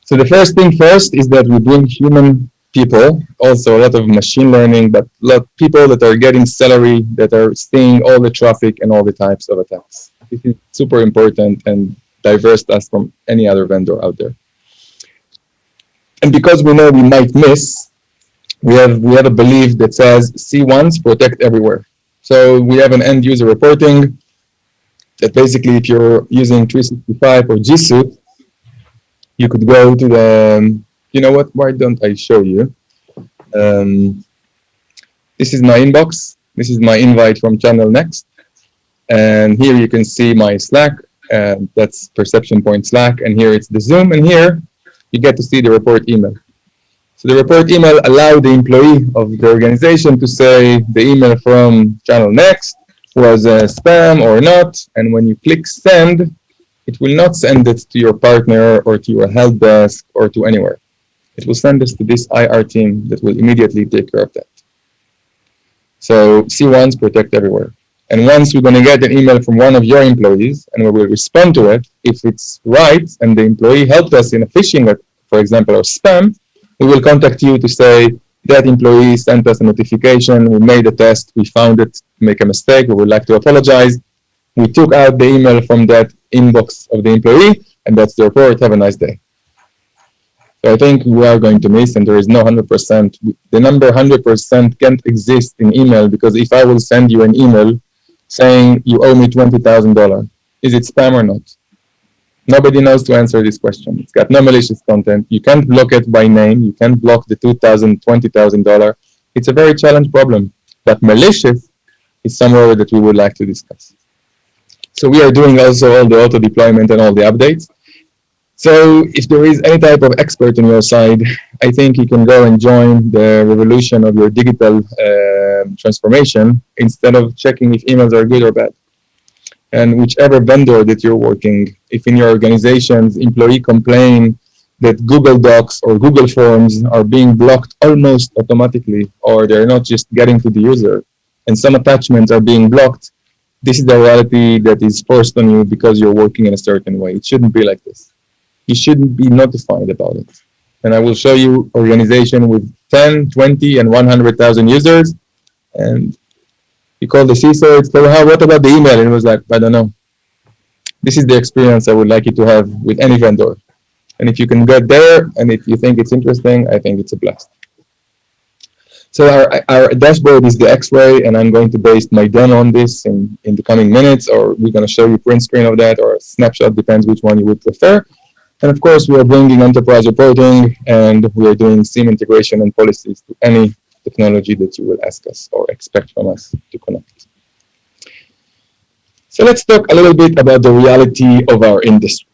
So the first thing first is that we bring human people, also a lot of machine learning, but a lot of people that are getting salary, that are seeing all the traffic and all the types of attacks. This is super important, and diverse us from any other vendor out there. And because we know we might miss, we have a belief that says see once, protect everywhere. So we have an end user reporting that basically if you're using 365 or G Suite, you could go to the, you know what, why don't I show you? This is my inbox. This is my invite from Channel Next. And here you can see my Slack. That's Perception Point Slack. And here it's the Zoom. And here you get to see the report email. So the report email allowed the employee of the organization to say the email from Channel Next was spam or not. And when you click send, it will not send it to your partner or to your help desk or to anywhere. It will send us to this IR team that will immediately take care of that. So see once, protect everywhere. And once we're going to get an email from one of your employees and we will respond to it, if it's right and the employee helped us in a phishing, for example, or spam, we will contact you to say that employee sent us a notification, we made a test, we found it to make a mistake, we would like to apologize. We took out the email from that inbox of the employee, and that's the report. Have a nice day. So I think we are going to miss, and there is no 100%. The number 100% can't exist in email, because if I will send you an email saying you owe me $20,000, is it spam or not? Nobody knows to answer this question. It's got no malicious content. You can't block it by name. You can't block the $2,000, $20,000. It's a very challenging problem. But malicious is somewhere that we would like to discuss. So we are doing also all the auto deployment and all the updates. So if there is any type of expert on your side, I think you can go and join the revolution of your digital transformation instead of checking if emails are good or bad. And whichever vendor that you're working, if in your organization's employee complain that Google Docs or Google Forms are being blocked almost automatically, or they're not just getting to the user, and some attachments are being blocked, this is the reality that is forced on you because you're working in a certain way. It shouldn't be like this. You shouldn't be notified about it. And I will show you organization with 10, 20, and 100,000 users. And you call the CISO, it's like, what about the email? And it was like, I don't know. This is the experience I would like you to have with any vendor. And if you can get there, and if you think it's interesting, I think it's a blast. So our dashboard is the X-ray, and I'm going to base my demo on this in the coming minutes, or we're going to show you print screen of that, or a snapshot, depends which one you would prefer. And of course, we are bringing enterprise reporting, and we are doing SIEM integration and policies to any technology that you will ask us or expect from us to connect. So let's talk a little bit about the reality of our industry,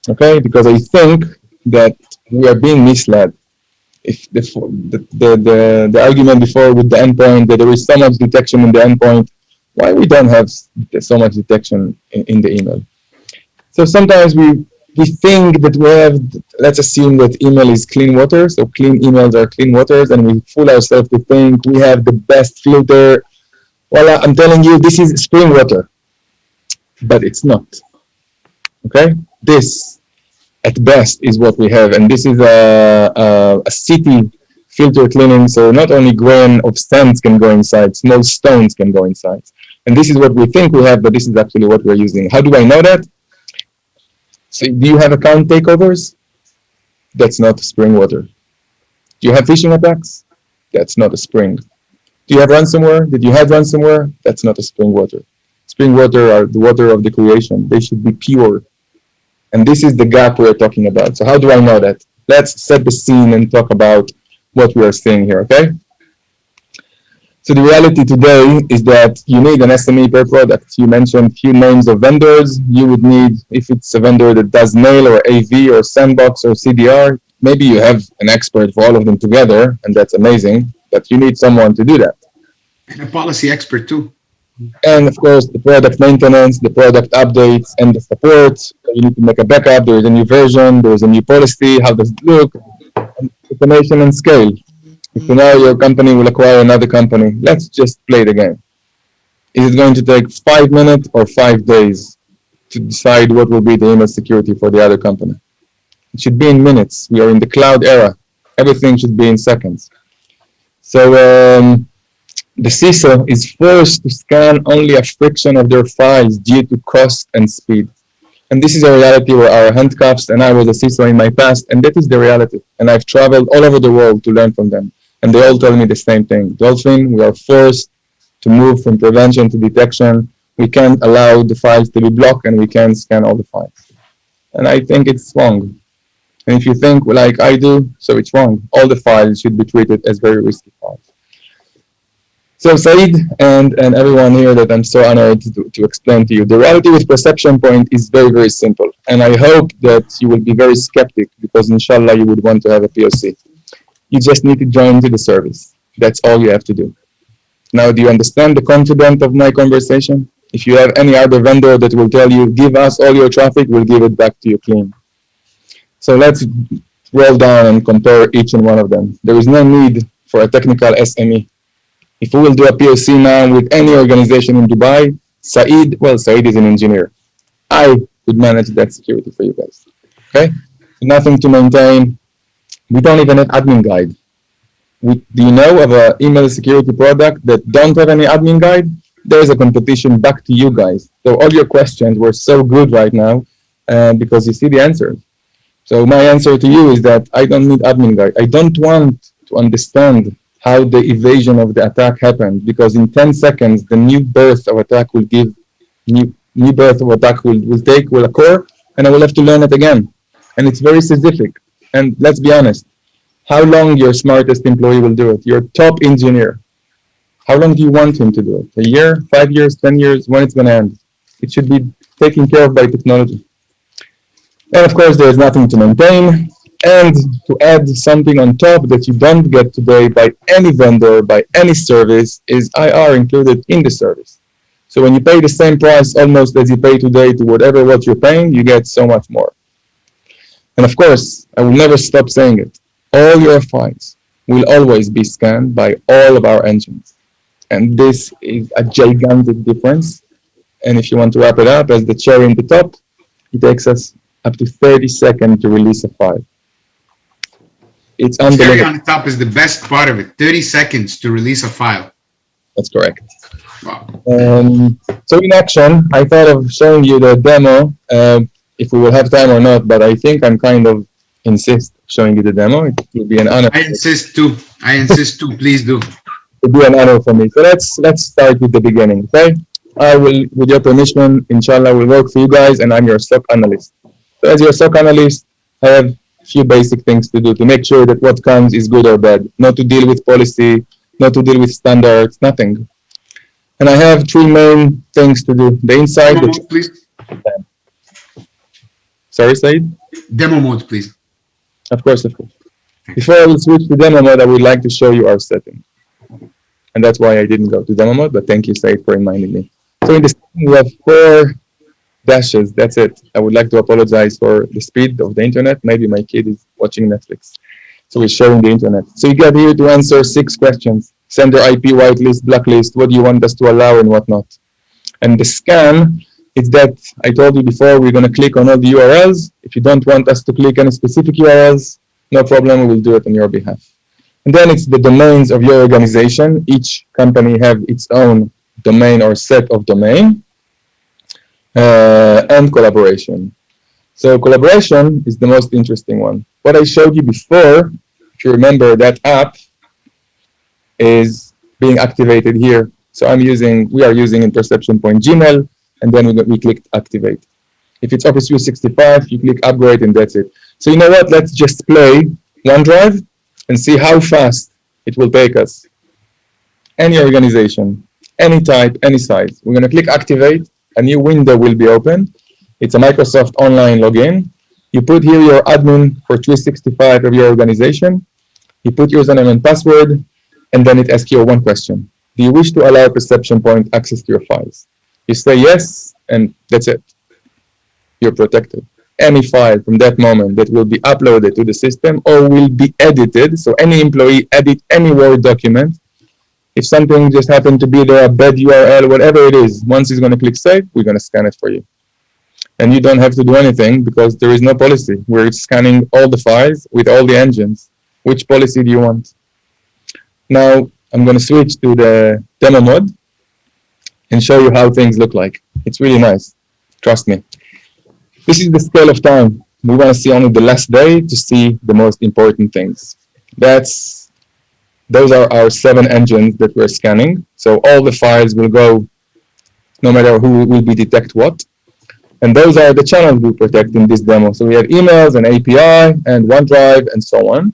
okay? Because I think that we are being misled. If the argument before with the endpoint, that there is so much detection in the endpoint, why we don't have so much detection in the email? So sometimes we think that we have, let's assume that email is clean water, so clean emails are clean waters, and we fool ourselves to think we have the best filter. Well, I'm telling you, this is spring water, but it's not, okay? This, at best, is what we have, and this is a city filter cleaning, so not only grain of sands can go inside, small stones can go inside. And this is what we think we have, but this is actually what we're using. How do I know that? So do you have account takeovers? That's not spring water. Do you have phishing attacks? That's not a spring. Do you have ransomware? Did you have ransomware? That's not a spring water. Spring water are the water of the creation. They should be pure. And this is the gap we're talking about. So how do I know that? Let's set the scene and talk about what we are seeing here, okay? So the reality today is that you need an SME per product. You mentioned a few names of vendors. You would need, if it's a vendor that does mail or AV or sandbox or CDR, maybe you have an expert for all of them together, and that's amazing, but you need someone to do that. And a policy expert too. And of course, the product maintenance, the product updates, and the support. You need to make a backup. There is a new version. There is a new policy. How does it look? And automation and scale. If you know your company will acquire another company, let's just play the game. Is it going to take 5 minutes or 5 days to decide what will be the email security for the other company? It should be in minutes. We are in the cloud era. Everything should be in seconds. So the CISO is forced to scan only a fraction of their files due to cost and speed. And this is a reality where our handcuffs, and I was a CISO in my past, and that is the reality. And I've traveled all over the world to learn from them. And they all tell me the same thing. Dolphin, we are forced to move from prevention to detection. We can't allow the files to be blocked, and we can't scan all the files. And I think it's wrong. And if you think like I do, so it's wrong. All the files should be treated as very risky files. So Said and everyone here that I'm so honored to explain to you, the reality with Perception Point is very, very simple. And I hope that you will be very skeptic because inshallah you would want to have a POC. You just need to join to the service. That's all you have to do. Now, do you understand the content of my conversation? If you have any other vendor that will tell you, give us all your traffic, we'll give it back to you clean. So let's roll down and compare each and one of them. There is no need for a technical SME. If we will do a POC now with any organization in Dubai, Said is an engineer. I could manage that security for you guys. Okay? Nothing to maintain. We don't even have admin guide. Do you know of an email security product that don't have any admin guide? There's a competition back to you guys. So all your questions were so good right now because you see the answers. So my answer to you is that I don't need admin guide. I don't want to understand how the evasion of the attack happened because in 10 seconds, the new birth of attack will give, new birth of attack will occur and I will have to learn it again. And it's very specific. And let's be honest, how long your smartest employee will do it? Your top engineer. How long do you want him to do it? A year, 5 years, 10 years? When it's going to end? It should be taken care of by technology. And of course, there's nothing to maintain. And to add something on top that you don't get today by any vendor, by any service, is IR included in the service. So when you pay the same price almost as you pay today to whatever what you're paying, you get so much more. And of course, I will never stop saying it. All your files will always be scanned by all of our engines. And this is a gigantic difference. And if you want to wrap it up as the cherry in the top, it takes us up to 30 seconds to release a file. It's unbelievable. Cherry on the top is the best part of it. 30 seconds to release a file. That's correct. Wow. So in action, I thought of showing you the demo, if we will have time or not, but I think I'm kind of insist showing you the demo. It will be an honor. I insist too. Please do. It will be an honor for me. So let's start with the beginning, okay? I will, with your permission, inshallah, will work for you guys, and I'm your SOC analyst. So as your SOC analyst, I have a few basic things to do to make sure that what comes is good or bad, not to deal with policy, not to deal with standards, nothing. And I have three main things to do. The inside. Demo mode, please. Sorry, Said? Demo mode, please. Of course. Before I will switch to demo mode, I would like to show you our setting. And that's why I didn't go to demo mode, but thank you, Said, for reminding me. So in the setting, we have 4 dashes. That's it. I would like to apologize for the speed of the internet. Maybe my kid is watching Netflix. So we're sharing the internet. So you get here to answer 6 questions. Sender IP, whitelist, blacklist, what do you want us to allow and what not. And the scan, it's that I told you before, we're going to click on all the URLs. If you don't want us to click any specific URLs, no problem, we will do it on your behalf. And then it's the domains of your organization. Each company have its own domain or set of domain. And collaboration. So collaboration is the most interesting one. What I showed you before, if you remember, that app is being activated here. So we are using in Perception Point Gmail, and then we click activate. If it's Office 365, you click upgrade, and that's it. So you know what? Let's just play OneDrive and see how fast it will take us. Any organization, any type, any size. We're going to click activate. A new window will be open. It's a Microsoft online login. You put here your admin for 365 of your organization. You put username and password, and then it asks you one question. Do you wish to allow Perception Point access to your files? You say yes, and that's it. You're protected. Any file from that moment that will be uploaded to the system or will be edited, so any employee edit any Word document, if something just happened to be there, a bad URL, whatever it is, once he's going to click save, we're going to scan it for you. And you don't have to do anything because there is no policy. We're scanning all the files with all the engines. Which policy do you want? Now, I'm going to switch to the demo mode and show you how things look like. It's really nice. Trust me. This is the scale of time. We want to see only the last day to see the most important things. Those are our 7 engines that we're scanning. So all the files will go, no matter who will be detect what. And those are the channels we protect in this demo. So we have emails and API and OneDrive and so on.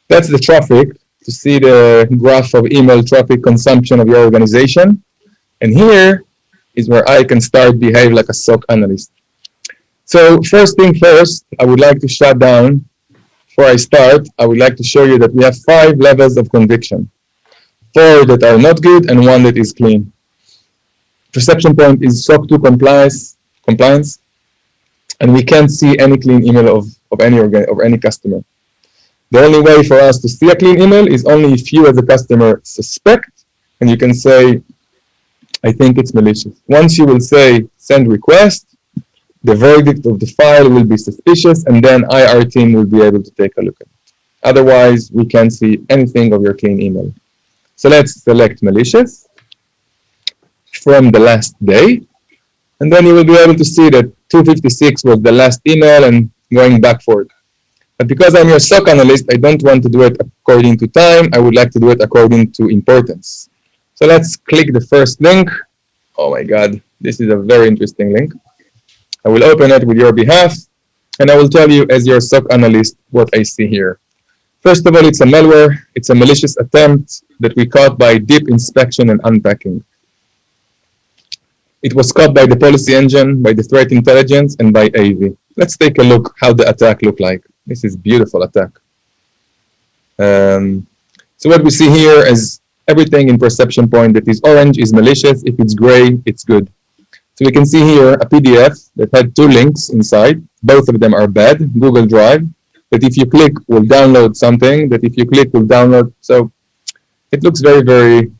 That's the traffic, to see the graph of email traffic consumption of your organization. And here is where I can start behave like a SOC analyst. So first thing first, I would like to shut down. Before I start, I would like to show you that we have 5 levels of conviction. 4 that are not good and 1 that is clean. Perception point is SOC 2 compliance, and we can't see any clean email of any customer. The only way for us to see a clean email is only if you as a customer suspect, and you can say, I think it's malicious. Once you will say send request, the verdict of the file will be suspicious, and then IR team will be able to take a look at it. Otherwise, we can't see anything of your clean email. So let's select malicious from the last day, and then you will be able to see that 256 was the last email and going back forward. But because I'm your SOC analyst, I don't want to do it according to time. I would like to do it according to importance. So let's click the first link. Oh my God, this is a very interesting link. I will open it with your behalf, and I will tell you as your SOC analyst what I see here. First of all, it's a malware. It's a malicious attempt that we caught by deep inspection and unpacking. It was caught by the policy engine, by the threat intelligence, and by AV. Let's take a look how the attack looked like. This is beautiful attack. So what we see here is everything in perception point that is orange is malicious. If it's gray, it's good. So we can see here a PDF that had 2 links inside. Both of them are bad. Google Drive, that if you click will download something, that if you click will download. So it looks very, very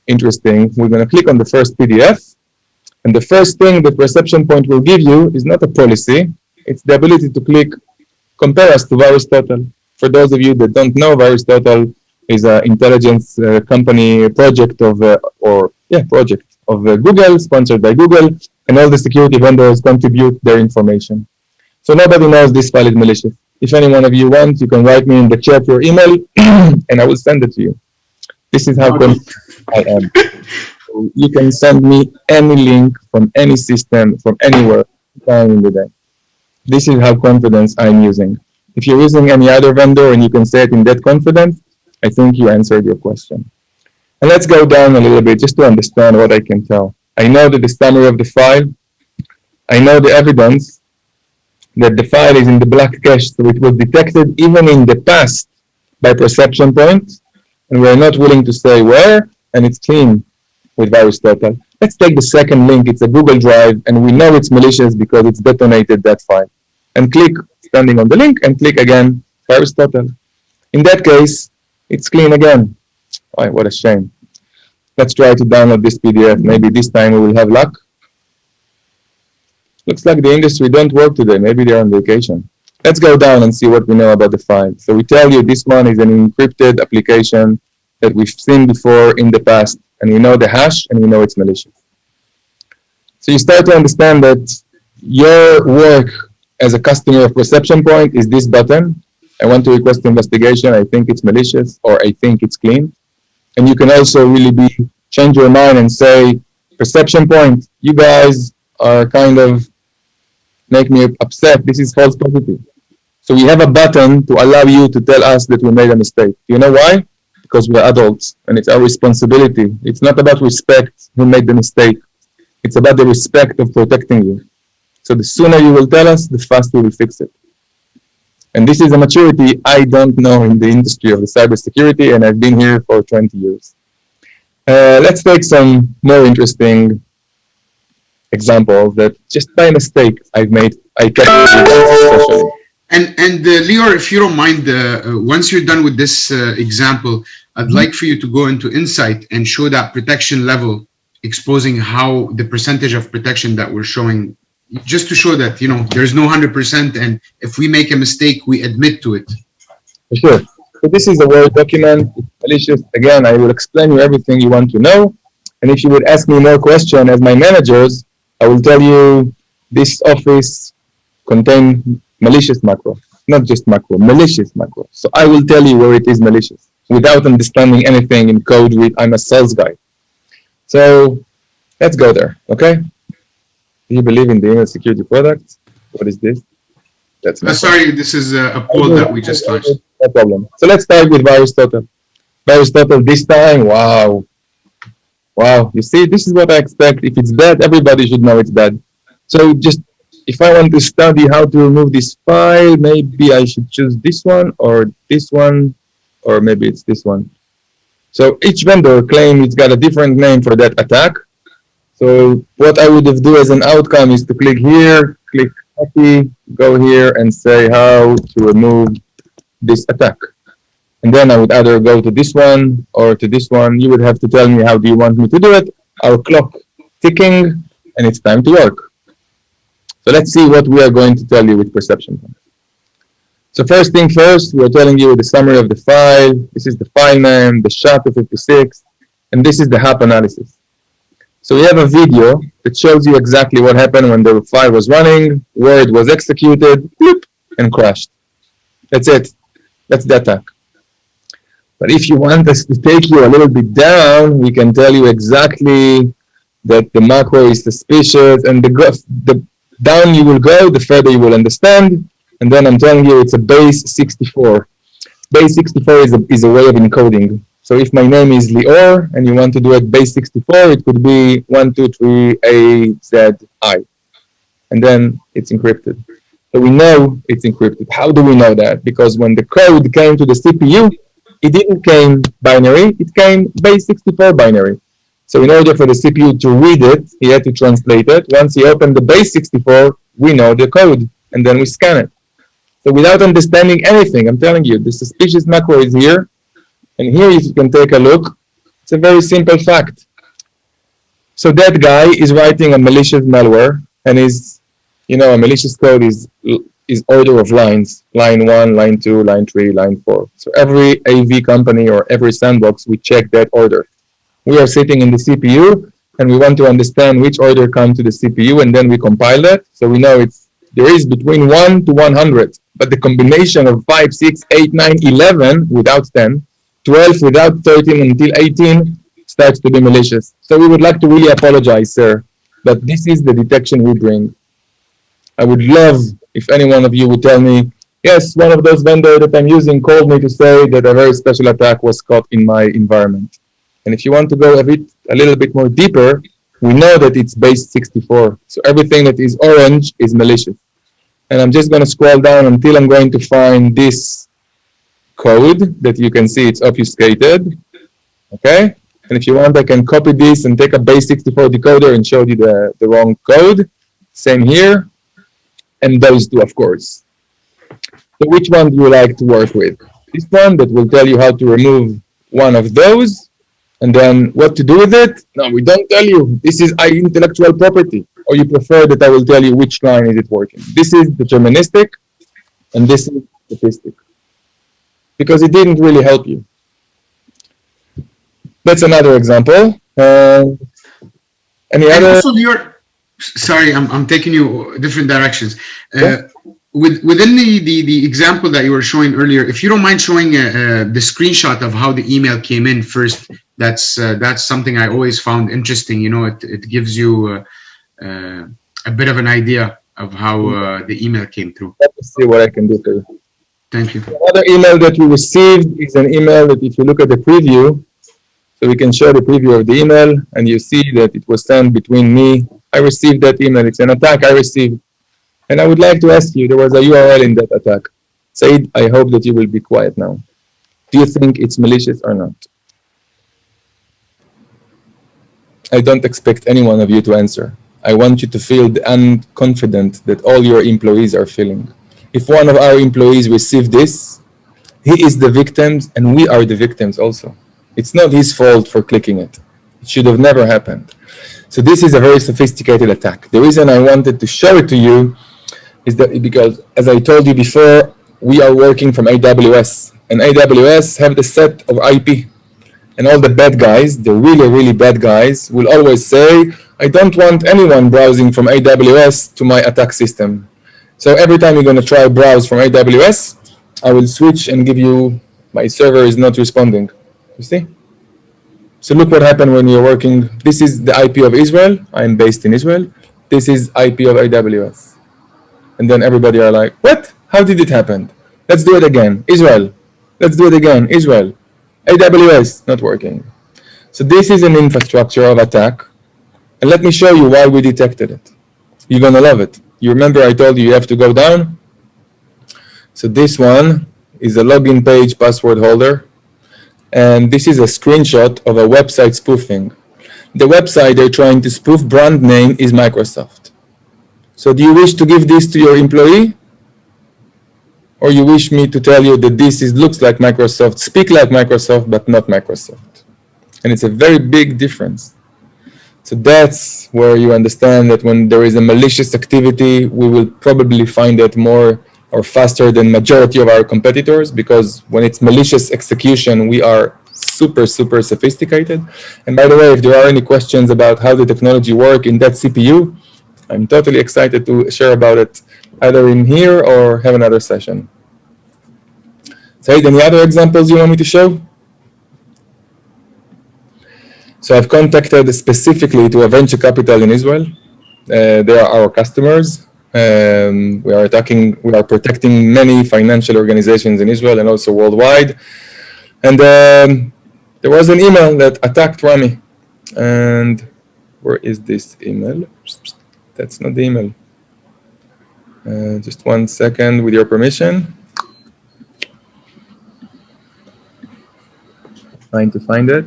interesting. We're going to click on the first PDF. And the first thing the perception point will give you is not a policy. It's the ability to click compare us to VirusTotal. For those of you that don't know, VirusTotal is an intelligence company project of Google, sponsored by Google, and all the security vendors contribute their information. So nobody knows this file is malicious. If any one of you want, you can write me in the chat your email, and I will send it to you. This is how confident I am. So you can send me any link from any system, from anywhere, time in the day. This is how confidence I'm using. If you're using any other vendor and you can say it in that confidence, I think you answered your question. And let's go down a little bit just to understand what I can tell. I know that the summary of the file, I know the evidence that the file is in the black cache, so it was detected even in the past by perception point, and we're not willing to say where, and it's clean with VirusTotal. Let's take the second link. It's a Google Drive, and we know it's malicious because it's detonated that file. And click, standing on the link, and click again, VirusTotal. In that case, it's clean again. Oh, what a shame. Let's try to download this PDF. Maybe this time we will have luck. Looks like the industry don't work today. Maybe they're on vacation. Let's go down and see what we know about the file. So we tell you this one is an encrypted application that we've seen before in the past, and we know the hash, and we know it's malicious. So you start to understand that your work as a customer of perception point is this button. I want to request investigation. I think it's malicious, or I think it's clean. And you can also really change your mind and say, perception point, you guys are kind of make me upset. This is false positive. So we have a button to allow you to tell us that we made a mistake. Do you know why? Because we're adults and it's our responsibility. It's not about respect who made the mistake. It's about the respect of protecting you. So the sooner you will tell us, the faster we will fix it. And this is a maturity I don't know in the industry of the cybersecurity, and I've been here for 20 years. Let's take some more interesting examples that just by mistake I've made. I kept especially. And Lior, if you don't mind, once you're done with this example, I'd like for you to go into Insight and show that protection level, exposing how the percentage of protection that we're showing, just to show that, you know, there's no 100%, and if we make a mistake, we admit to it. For sure. So this is a Word document. It's malicious. Again, I will explain you everything you want to know. And if you would ask me more questions as my managers, I will tell you this office contain malicious macro, not just macro, malicious macro. So I will tell you where it is malicious without understanding anything in code. I'm a sales guy. So let's go there, okay? Do you believe in the email security product? What is this? That's sorry, this is a poll that we just launched. No problem. So let's start with VirusTotal. VirusTotal this time, wow. Wow, you see, this is what I expect. If it's bad, everybody should know it's bad. So just, if I want to study how to remove this file, maybe I should choose this one, or maybe it's this one. So each vendor claims it's got a different name for that attack. So what I would have do as an outcome is to click here, click copy, go here and say how to remove this attack. And then I would either go to this one or to this one. You would have to tell me how do you want me to do it. Our clock ticking and it's time to work. So let's see what we are going to tell you with perception. So first thing first, we're telling you the summary of the file. This is the file name, the SHA-256, and this is the HAP analysis. So we have a video that shows you exactly what happened when the file was running, where it was executed, bloop, and crashed. That's it. That's the attack. But if you want us to take you a little bit down, we can tell you exactly that the macro is suspicious, and the down you will go, the further you will understand. And then I'm telling you it's a base 64. Base 64 is a way of encoding. So if my name is Lior and you want to do it base 64, it could be 123AZI. And then it's encrypted. So we know it's encrypted. How do we know that? Because when the code came to the CPU, it didn't came binary, it came base 64 binary. So in order for the CPU to read it, he had to translate it. Once he opened the base 64, we know the code, and then we scan it. So without understanding anything, I'm telling you, the suspicious macro is here. And here, if you can take a look, it's a very simple fact. So that guy is writing a malicious malware, and a malicious code is order of lines, line 1, line 2, line 3, line 4. So every AV company or every sandbox, we check that order. We are sitting in the CPU, and we want to understand which order comes to the CPU, and then we compile that. So we know there is between 1 to 100, but the combination of 5, 6, 8, 9, 11 without 10, 12 without 13 until 18 starts to be malicious. So we would like to really apologize, sir, but this is the detection we bring. I would love if any one of you would tell me, yes, one of those vendors that I'm using called me to say that a very special attack was caught in my environment. And if you want to go a little bit more deeper, we know that it's base 64. So everything that is orange is malicious. And I'm just going to scroll down until I'm going to find this code that you can see it's obfuscated. Okay? And if you want, I can copy this and take a base 64 decoder and show you the wrong code. Same here. And those two, of course. So which one do you like to work with? This one that will tell you how to remove one of those, and then what to do with it? No, we don't tell you. This is intellectual property. Or you prefer that I will tell you which line is it working? This is deterministic, and this is statistic. Because it didn't really help you. That's another example. Any other? Also, sorry, I'm taking you different directions. Within the example that you were showing earlier, if you don't mind showing the screenshot of how the email came in first, that's something I always found interesting. It gives you a bit of an idea of how the email came through. Let me see what I can do for you. Thank you. Another email that we received is an email that if you look at the preview, so we can show the preview of the email, and you see that it was sent between me. I received that email. It's an attack I received. And I would like to ask you, there was a URL in that attack. Said, I hope that you will be quiet now. Do you think it's malicious or not? I don't expect any one of you to answer. I want you to feel the unconfident that all your employees are feeling. If one of our employees received this, he is the victim and we are the victims also. It's not his fault for clicking it. It should have never happened. So this is a very sophisticated attack. The reason I wanted to show it to you is that because, as I told you before, we are working from AWS, and AWS have the set of IP. And all the bad guys, the really, really bad guys, will always say, I don't want anyone browsing from AWS to my attack system. So every time you're going to try browse from AWS, I will switch and give you my server is not responding. You see? So look what happened when you're working. This is the IP of Israel. I'm based in Israel. This is IP of AWS. And then everybody are like, what? How did it happen? Let's do it again. Israel. Let's do it again. Israel. AWS, not working. So this is an infrastructure of attack. And let me show you why we detected it. You're going to love it. You remember I told you have to go down? So this one is a login page password holder. And this is a screenshot of a website spoofing. The website they're trying to spoof brand name is Microsoft. So do you wish to give this to your employee? Or you wish me to tell you that this looks like Microsoft, speak like Microsoft, but not Microsoft? And it's a very big difference. So that's where you understand that when there is a malicious activity, we will probably find it more or faster than majority of our competitors, because when it's malicious execution, we are super sophisticated. And by the way, if there are any questions about how the technology work in that CPU, I'm totally excited to share about it either in here or have another session. Said, any other examples you want me to show? So I've contacted specifically to a venture capital in Israel. They are our customers. We are protecting many financial organizations in Israel and also worldwide. And there was an email that attacked Rami. And where is this email? That's not the email. Just 1 second with your permission. Trying to find it.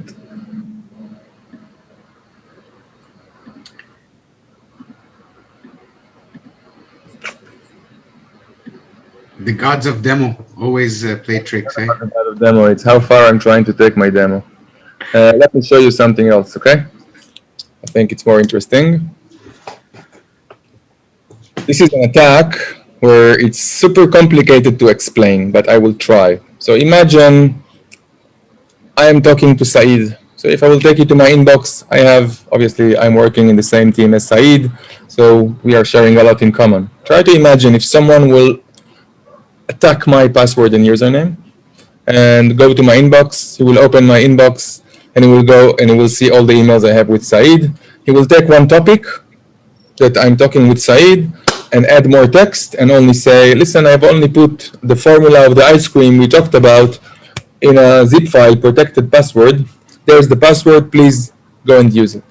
The gods of demo always play tricks, eh? Demo. It's how far I'm trying to take my demo. Let me show you something else, okay? I think it's more interesting. This is an attack where it's super complicated to explain, but I will try. So imagine I am talking to Saeed. So if I will take you to my inbox, obviously I'm working in the same team as Saeed, so we are sharing a lot in common. Try to imagine if someone will attack my password and username and go to my inbox. He will open my inbox and he will go and he will see all the emails I have with Saeed. He will take one topic that I'm talking with Saeed and add more text and only say, listen, I've only put the formula of the ice cream we talked about in a zip file, protected password. There's the password, please go and use it.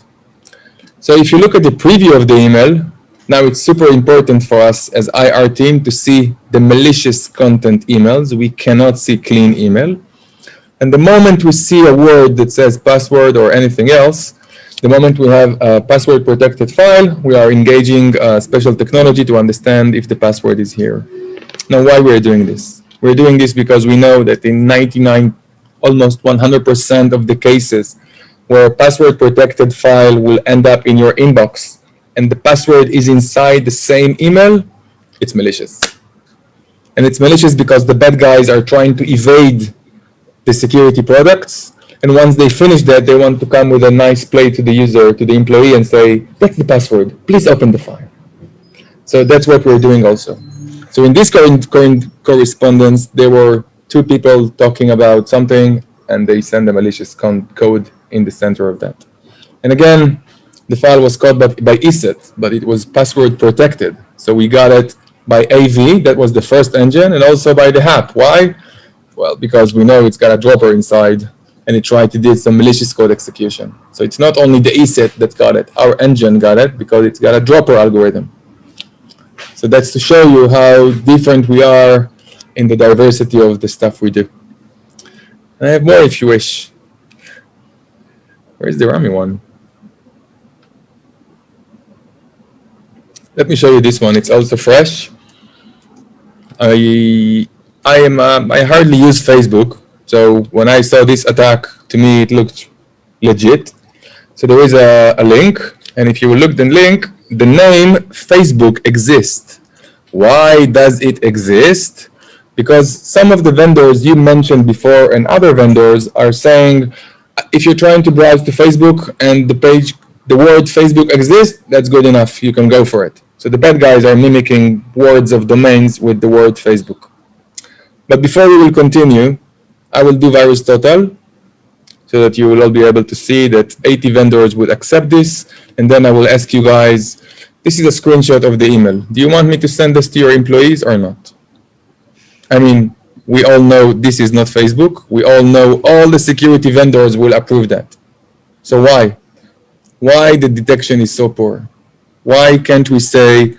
So if you look at the preview of the email, now it's super important for us as IR team to see the malicious content emails. We cannot see clean email. And the moment we see a word that says password or anything else, the moment we have a password protected file, we are engaging special technology to understand if the password is here. Now, why we're doing this? We're doing this because we know that in 99, almost 100% of the cases where a password protected file will end up in your inbox and the password is inside the same email, it's malicious. And it's malicious because the bad guys are trying to evade the security products. And once they finish that, they want to come with a nice play to the user, to the employee, and say, that's the password, please open the file. So that's what we're doing also. So in this current correspondence, there were two people talking about something, and they send a malicious code in the center of that. And again, the file was caught by ESET, but it was password protected. So we got it by AV, that was the first engine, and also by the HAP. Why? Well, because we know it's got a dropper inside, and it tried to do some malicious code execution. So it's not only the ESET that got it, our engine got it because it's got a dropper algorithm. So that's to show you how different we are in the diversity of the stuff we do. And I have more if you wish. Where's the Rami one? Let me show you this one. It's also fresh. I hardly use Facebook. So when I saw this attack, to me it looked legit. So there is a link, and if you look at the link, the name Facebook exists. Why does it exist? Because some of the vendors you mentioned before and other vendors are saying, if you're trying to browse to Facebook and the word Facebook exists, that's good enough. You can go for it. So the bad guys are mimicking words of domains with the word Facebook. But before we will continue, I will do virus total so that you will all be able to see that 80 vendors would accept this. And then I will ask you guys, this is a screenshot of the email. Do you want me to send this to your employees or not? I mean, we all know this is not Facebook. We all know all the security vendors will approve that. So why? Why the detection is so poor? Why can't we say,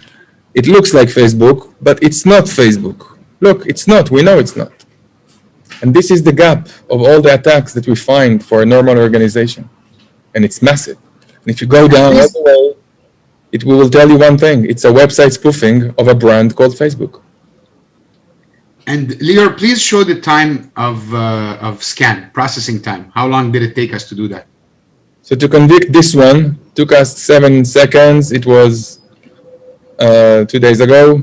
it looks like Facebook, but it's not Facebook? Look, it's not. We know it's not. And this is the gap of all the attacks that we find for a normal organization. And it's massive. And if you go down all the way, it will tell you one thing. It's a website spoofing of a brand called Facebook. And Lior, please show the time of scan, processing time. How long did it take us to do that? So to convict this one, took us 7 seconds. It was 2 days ago.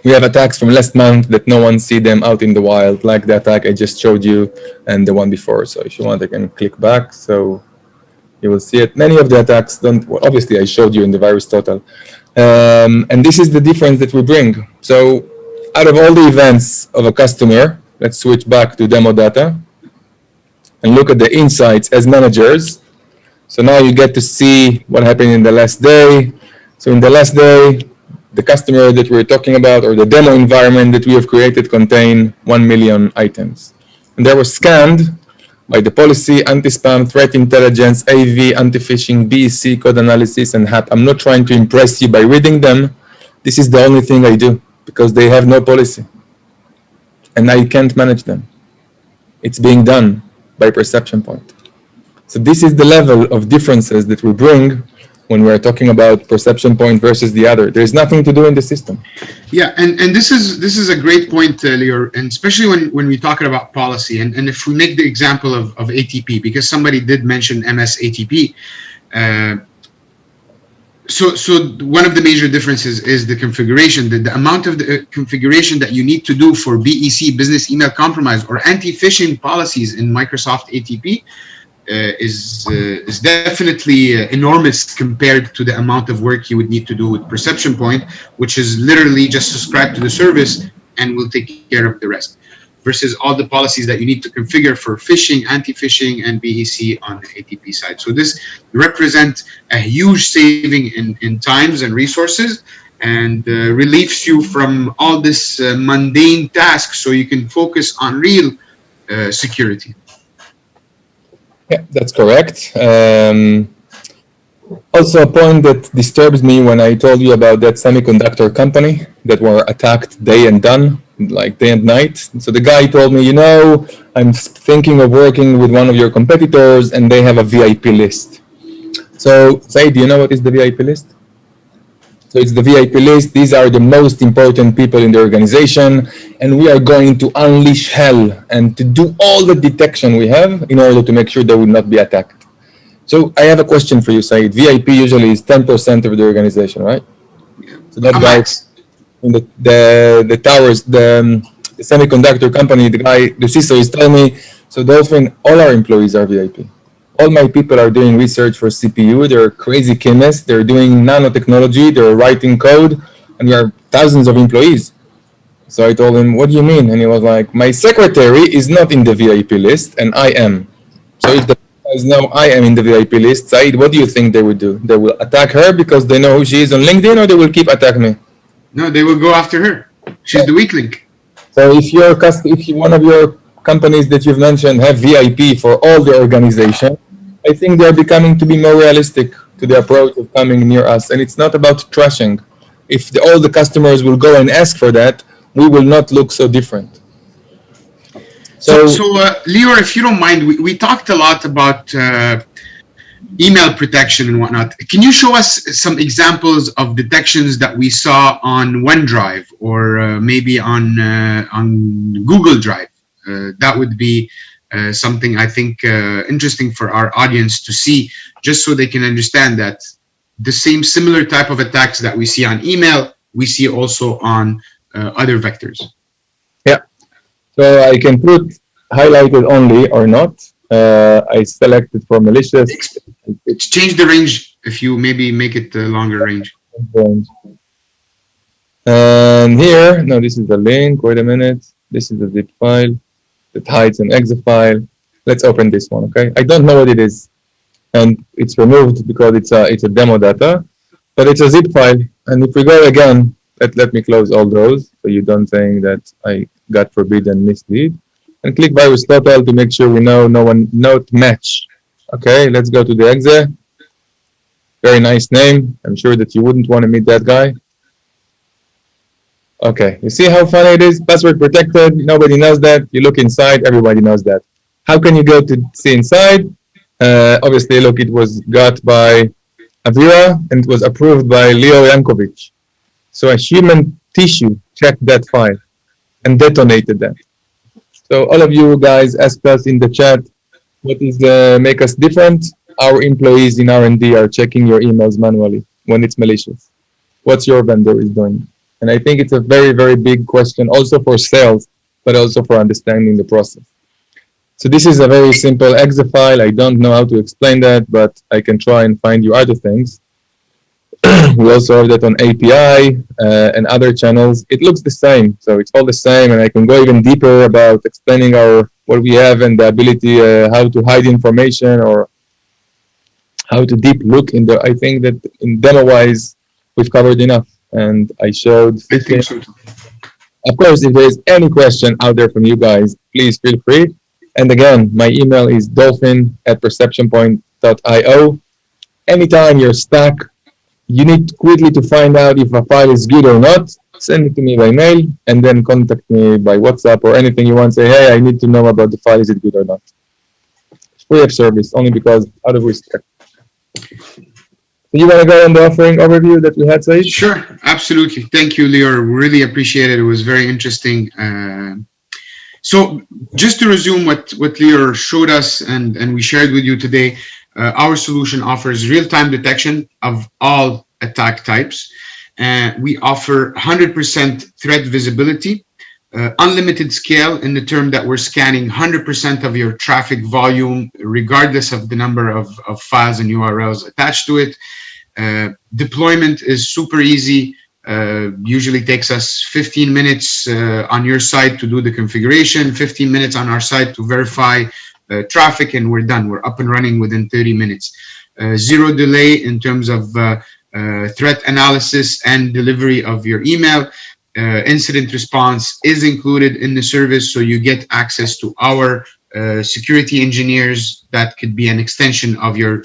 We have attacks from last month that no one see them out in the wild, like the attack I just showed you and the one before. So if you want, I can click back. So you will see it. Many of the attacks don't, well, obviously I showed you in the virus total. And this is the difference that we bring. So out of all the events of a customer, let's switch back to demo data and look at the insights as managers. So now you get to see what happened in the last day. So in the last day, the customer that we're talking about or the demo environment that we have created contain 1 million items. And they were scanned by the policy, anti-spam, threat intelligence, AV, anti-phishing, BEC, code analysis, and HAP. I'm not trying to impress you by reading them. This is the only thing I do because they have no policy. And I can't manage them. It's being done by perception point. So this is the level of differences that we bring when we're talking about perception point versus the other. There's nothing to do in the system. Yeah, and this is a great point, Lior, and especially when we're talking about policy, and if we make the example of ATP, because somebody did mention MS ATP. So one of the major differences is the configuration, the amount of the configuration that you need to do for BEC, business email compromise, or anti-phishing policies in Microsoft ATP. Is definitely enormous compared to the amount of work you would need to do with perception point, which is literally just subscribe to the service and we'll take care of the rest, versus all the policies that you need to configure for phishing, anti-phishing, and BEC on the ATP side. So this represents a huge saving in times and resources, and relieves you from all this mundane tasks so you can focus on real security. Yeah, that's correct. Also, a point that disturbs me when I told you about that semiconductor company that were attacked day and done, like day and night. So the guy told me, you know, I'm thinking of working with one of your competitors and they have a VIP list. So, Said, do you know what is the VIP list? So it's the VIP list. These are the most important people in the organization, and we are going to unleash hell and to do all the detection we have in order to make sure they will not be attacked. So I have a question for you, Said. VIP usually is 10% of the organization, right? So that guy in the towers, the semiconductor company, the guy, the CISO is telling me, so Dolphin, all our employees are VIP. All my people are doing research for CPU. They're crazy chemists. They're doing nanotechnology. They're writing code. And we are thousands of employees. So I told him, what do you mean? And he was like, my secretary is not in the VIP list, and I am. So if the guys know I am in the VIP list, Said, what do you think they would do? They will attack her because they know who she is on LinkedIn, or they will keep attacking me? No, they will go after her. She's the weak link. So if one of your companies that you've mentioned have VIP for all the organization, I think they're becoming to be more realistic to the approach of coming near us. And it's not about trashing. If all the customers will go and ask for that, we will not look so different. So Lior, if you don't mind, we talked a lot about email protection and whatnot. Can you show us some examples of detections that we saw on OneDrive or maybe on Google Drive? That would be something I think interesting for our audience to see, just so they can understand that the similar type of attacks that we see on email, we see also on other vectors. Yeah. So I can put highlighted only or not. I selected for malicious. Change the range if you maybe make it longer range. And here, no, this is the link. Wait a minute. This is the zip file that hides an exe file. Let's open this one, okay? I don't know what it is, and it's removed because it's a demo data, but it's a zip file. And if we go again, let me close all those so you don't think that I got forbidden mislead. And click virus total to make sure we know no one not match. Okay, let's go to the exe. Very nice name. I'm sure that you wouldn't want to meet that guy. Okay, you see how funny it is? Password protected, nobody knows that. You look inside, everybody knows that. How can you go to see inside? Obviously, look, it was got by Avira and it was approved by Leo Yankovic. So a human tissue checked that file and detonated that. So all of you guys asked us in the chat, what is make us different? Our employees in R&D are checking your emails manually when it's malicious. What's your vendor is doing? And I think it's a very, very big question also for sales, but also for understanding the process. So this is a very simple exe file. I don't know how to explain that, but I can try and find you other things. We also have that on API and other channels. It looks the same, so it's all the same, and I can go even deeper about explaining what we have and the ability how to hide information or how to deep look in the. I think that in demo-wise, we've covered enough. And I showed 15. So. Of course, if there is any question out there from you guys, please feel free. And again, my email is dolphin@perceptionpoint.io. Anytime you're stuck, you need quickly to find out if a file is good or not, send it to me by mail, and then contact me by WhatsApp or anything you want. Say, hey, I need to know about the file. Is it good or not? It's free of service, only because out of respect. You want to go on the offering overview that we had, Said? Sure, absolutely. Thank you, Lior. Really appreciate it. It was very interesting. So just to resume what Lior showed us and we shared with you today, our solution offers real-time detection of all attack types. We offer 100% threat visibility, unlimited scale in the term that we're scanning 100% of your traffic volume, regardless of the number of files and URLs attached to it. Deployment is super easy. Usually takes us 15 minutes on your side to do the configuration, 15 minutes on our side to verify traffic, and we're done. We're up and running within 30 minutes. Zero delay in terms of threat analysis and delivery of your email. Incident response is included in the service, so you get access to our security engineers that could be an extension of your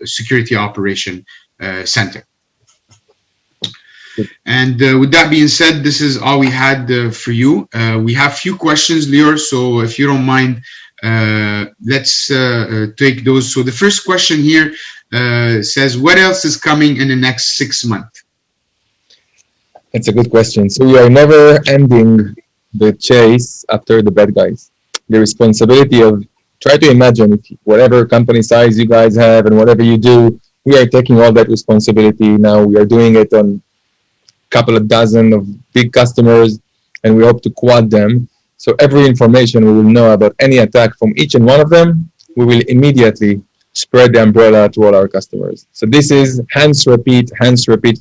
security operation center. And with that being said, this is all we had for you. We have few questions, Lior, so if you don't mind, let's take those. So the first question here says, what else is coming in the next 6 months? That's a good question. So we are never ending the chase after the bad guys. The responsibility of, try to imagine if whatever company size you guys have and whatever you do, we are taking all that responsibility now. We are doing it on a couple of dozen of big customers, and we hope to quad them. So every information we will know about any attack from each and one of them, we will immediately spread the umbrella to all our customers. So this is hands repeat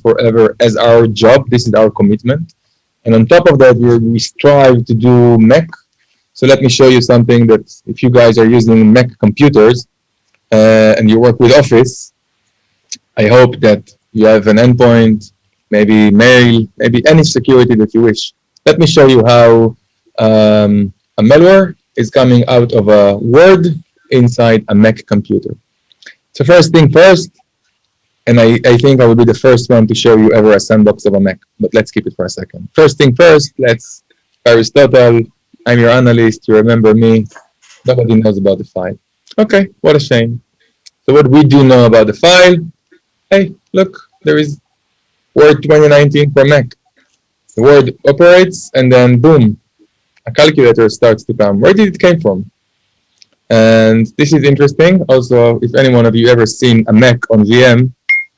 forever as our job. This is our commitment. And on top of that, we strive to do Mac. So let me show you something that if you guys are using Mac computers and you work with Office, I hope that you have an endpoint, maybe mail, maybe any security that you wish. Let me show you how a malware is coming out of a Word inside a Mac computer. So first thing first, and I think I will be the first one to show you ever a sandbox of a Mac, but let's keep it for a second. First thing first, let's Aristotle, I'm your analyst, you remember me, nobody knows about the file. Okay, what a shame. So what we do know about the file, hey, look, there is Word 2019 for Mac. The Word operates and then boom, a calculator starts to come. Where did it came from? And this is interesting. Also, if any one of you ever seen a Mac on VM,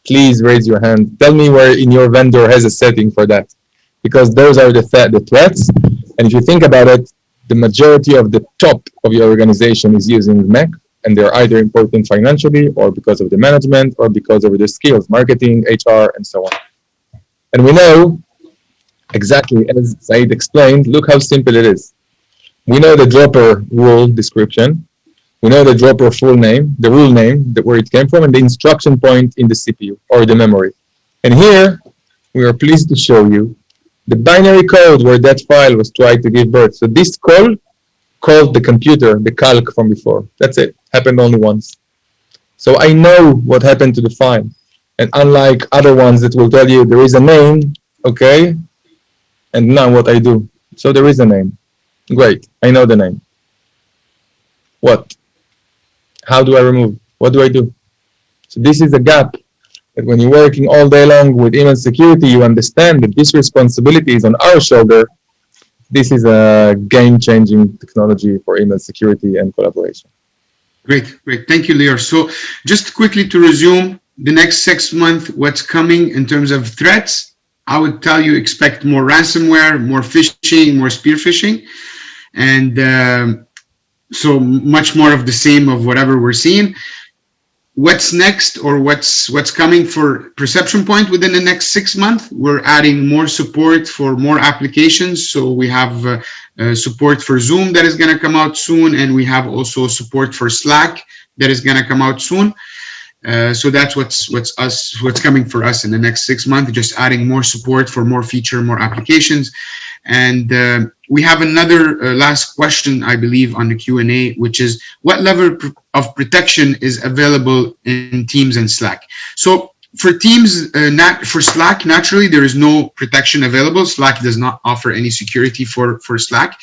please raise your hand. Tell me where in your vendor has a setting for that, because those are the threats. And if you think about it, the majority of the top of your organization is using Mac, and they're either important financially or because of the management or because of the skills, marketing, HR, and so on. And we know Exactly as Said explained, look how simple it is. We know the dropper rule description. We know the dropper full name, the rule name, where it came from, and the instruction point in the CPU or the memory. And here, we are pleased to show you the binary code where that file was tried to give birth. So this call called the computer, the calc from before. That's it. Happened only once. So I know what happened to the file. And unlike other ones that will tell you there is a name, okay, and now what I do. So there is a name. Great. I know the name. What? How do I remove? What do I do? So this is a gap that when you're working all day long with email security, you understand that this responsibility is on our shoulder. This is a game-changing technology for email security and collaboration. Great. Thank you, Lior. So just quickly to resume, the next 6 months, what's coming in terms of threats, I would tell you expect more ransomware, more phishing, more spear phishing, and so much more of the same of whatever we're seeing. What's next, or what's coming for Perception Point within the next 6 months? We're adding more support for more applications. So we have support for Zoom that is going to come out soon, and we have also support for Slack that is going to come out soon. So that's what's coming for us in the next 6 months. Just adding more support for more feature, more applications. And we have another last question, I believe, on the Q&A, which is what level of protection is available in Teams and Slack? So for Teams, for Slack, naturally, there is no protection available. Slack does not offer any security for Slack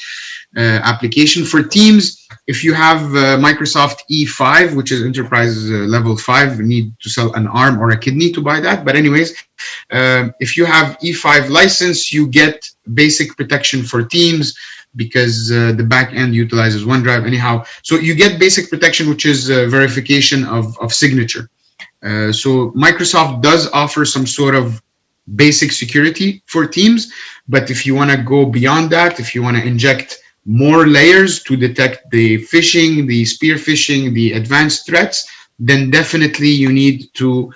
application. For Teams, if you have Microsoft E5, which is enterprise level 5, you need to sell an arm or a kidney to buy that. But anyways, if you have E5 license, you get basic protection for Teams because the back end utilizes OneDrive anyhow. So you get basic protection, which is verification of signature. So Microsoft does offer some sort of basic security for Teams, but if you want to go beyond that, if you want to inject more layers to detect the phishing, the spear phishing, the advanced threats, then definitely you need to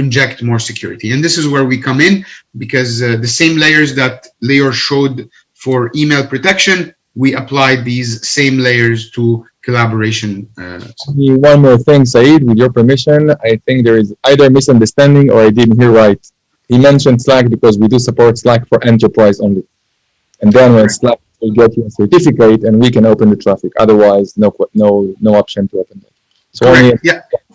inject more security. And this is where we come in, because the same layers that Lior showed for email protection, we apply these same layers to collaboration. One more thing, Saeed, with your permission, I think there is either misunderstanding or I didn't hear right. He mentioned Slack because we do support Slack for enterprise only. And then when Slack will get you a certificate and we can open the traffic. Otherwise, no option to open that. So only a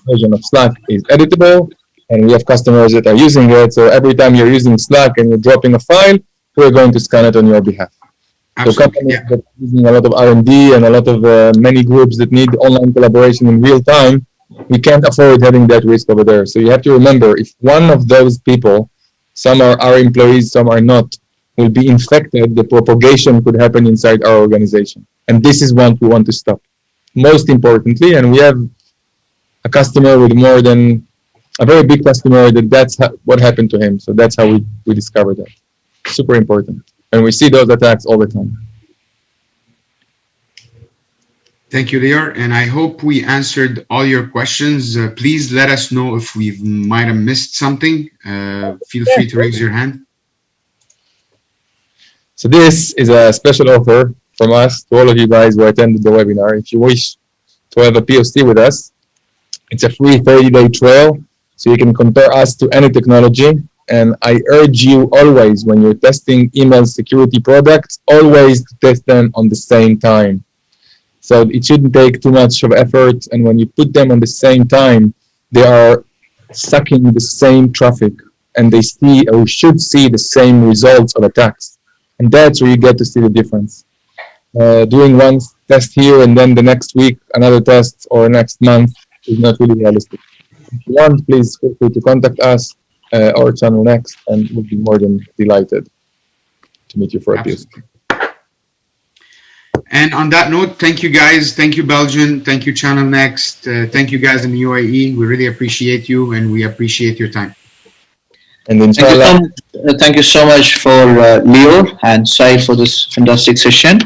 version of Slack is editable, and we have customers that are using it. So every time you're using Slack and you're dropping a file, we're going to scan it on your behalf. Absolutely. So companies that are using a lot of R&D and a lot of many groups that need online collaboration in real time, we can't afford having that risk over there. So you have to remember, if one of those people, some are our employees, some are not, will be infected, the propagation could happen inside our organization. And this is what we want to stop. Most importantly, and we have a customer with more than a very big customer that's what happened to him. So that's how we discovered that. Super important. And we see those attacks all the time. Thank you, Lior. And I hope we answered all your questions. Please let us know if we might have missed something. Feel free to raise your hand. So this is a special offer from us to all of you guys who attended the webinar. If you wish to have a POC with us, it's a free 30-day trial, so you can compare us to any technology. And I urge you always, when you're testing email security products, always to test them on the same time. So it shouldn't take too much of effort. And when you put them on the same time, they are sucking the same traffic, and they see or should see the same results of attacks. And that's where you get to see the difference. Doing one test here and then the next week another test or next month is not really realistic. If you want, please feel free to contact us or Channel Next, and we'll be more than delighted to meet you for a POC. And on that note, thank you guys. Thank you, Belgium. Thank you, Channel Next. Thank you guys in the UAE. We really appreciate you, and we appreciate your time. And inshallah, thank you so much for Lior and Sai for this fantastic session.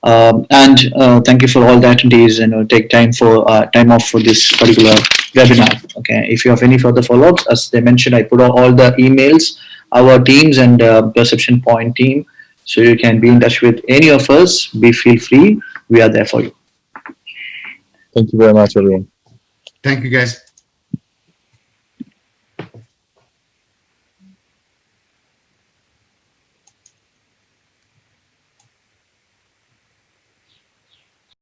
And thank you for all the attendees, take time off for this particular webinar. Okay, if you have any further follow-ups, as they mentioned, I put all the emails our teams and Perception Point team. So you can be in touch with any of us. Feel free. We are there for you. Thank you very much, everyone. Thank you, guys.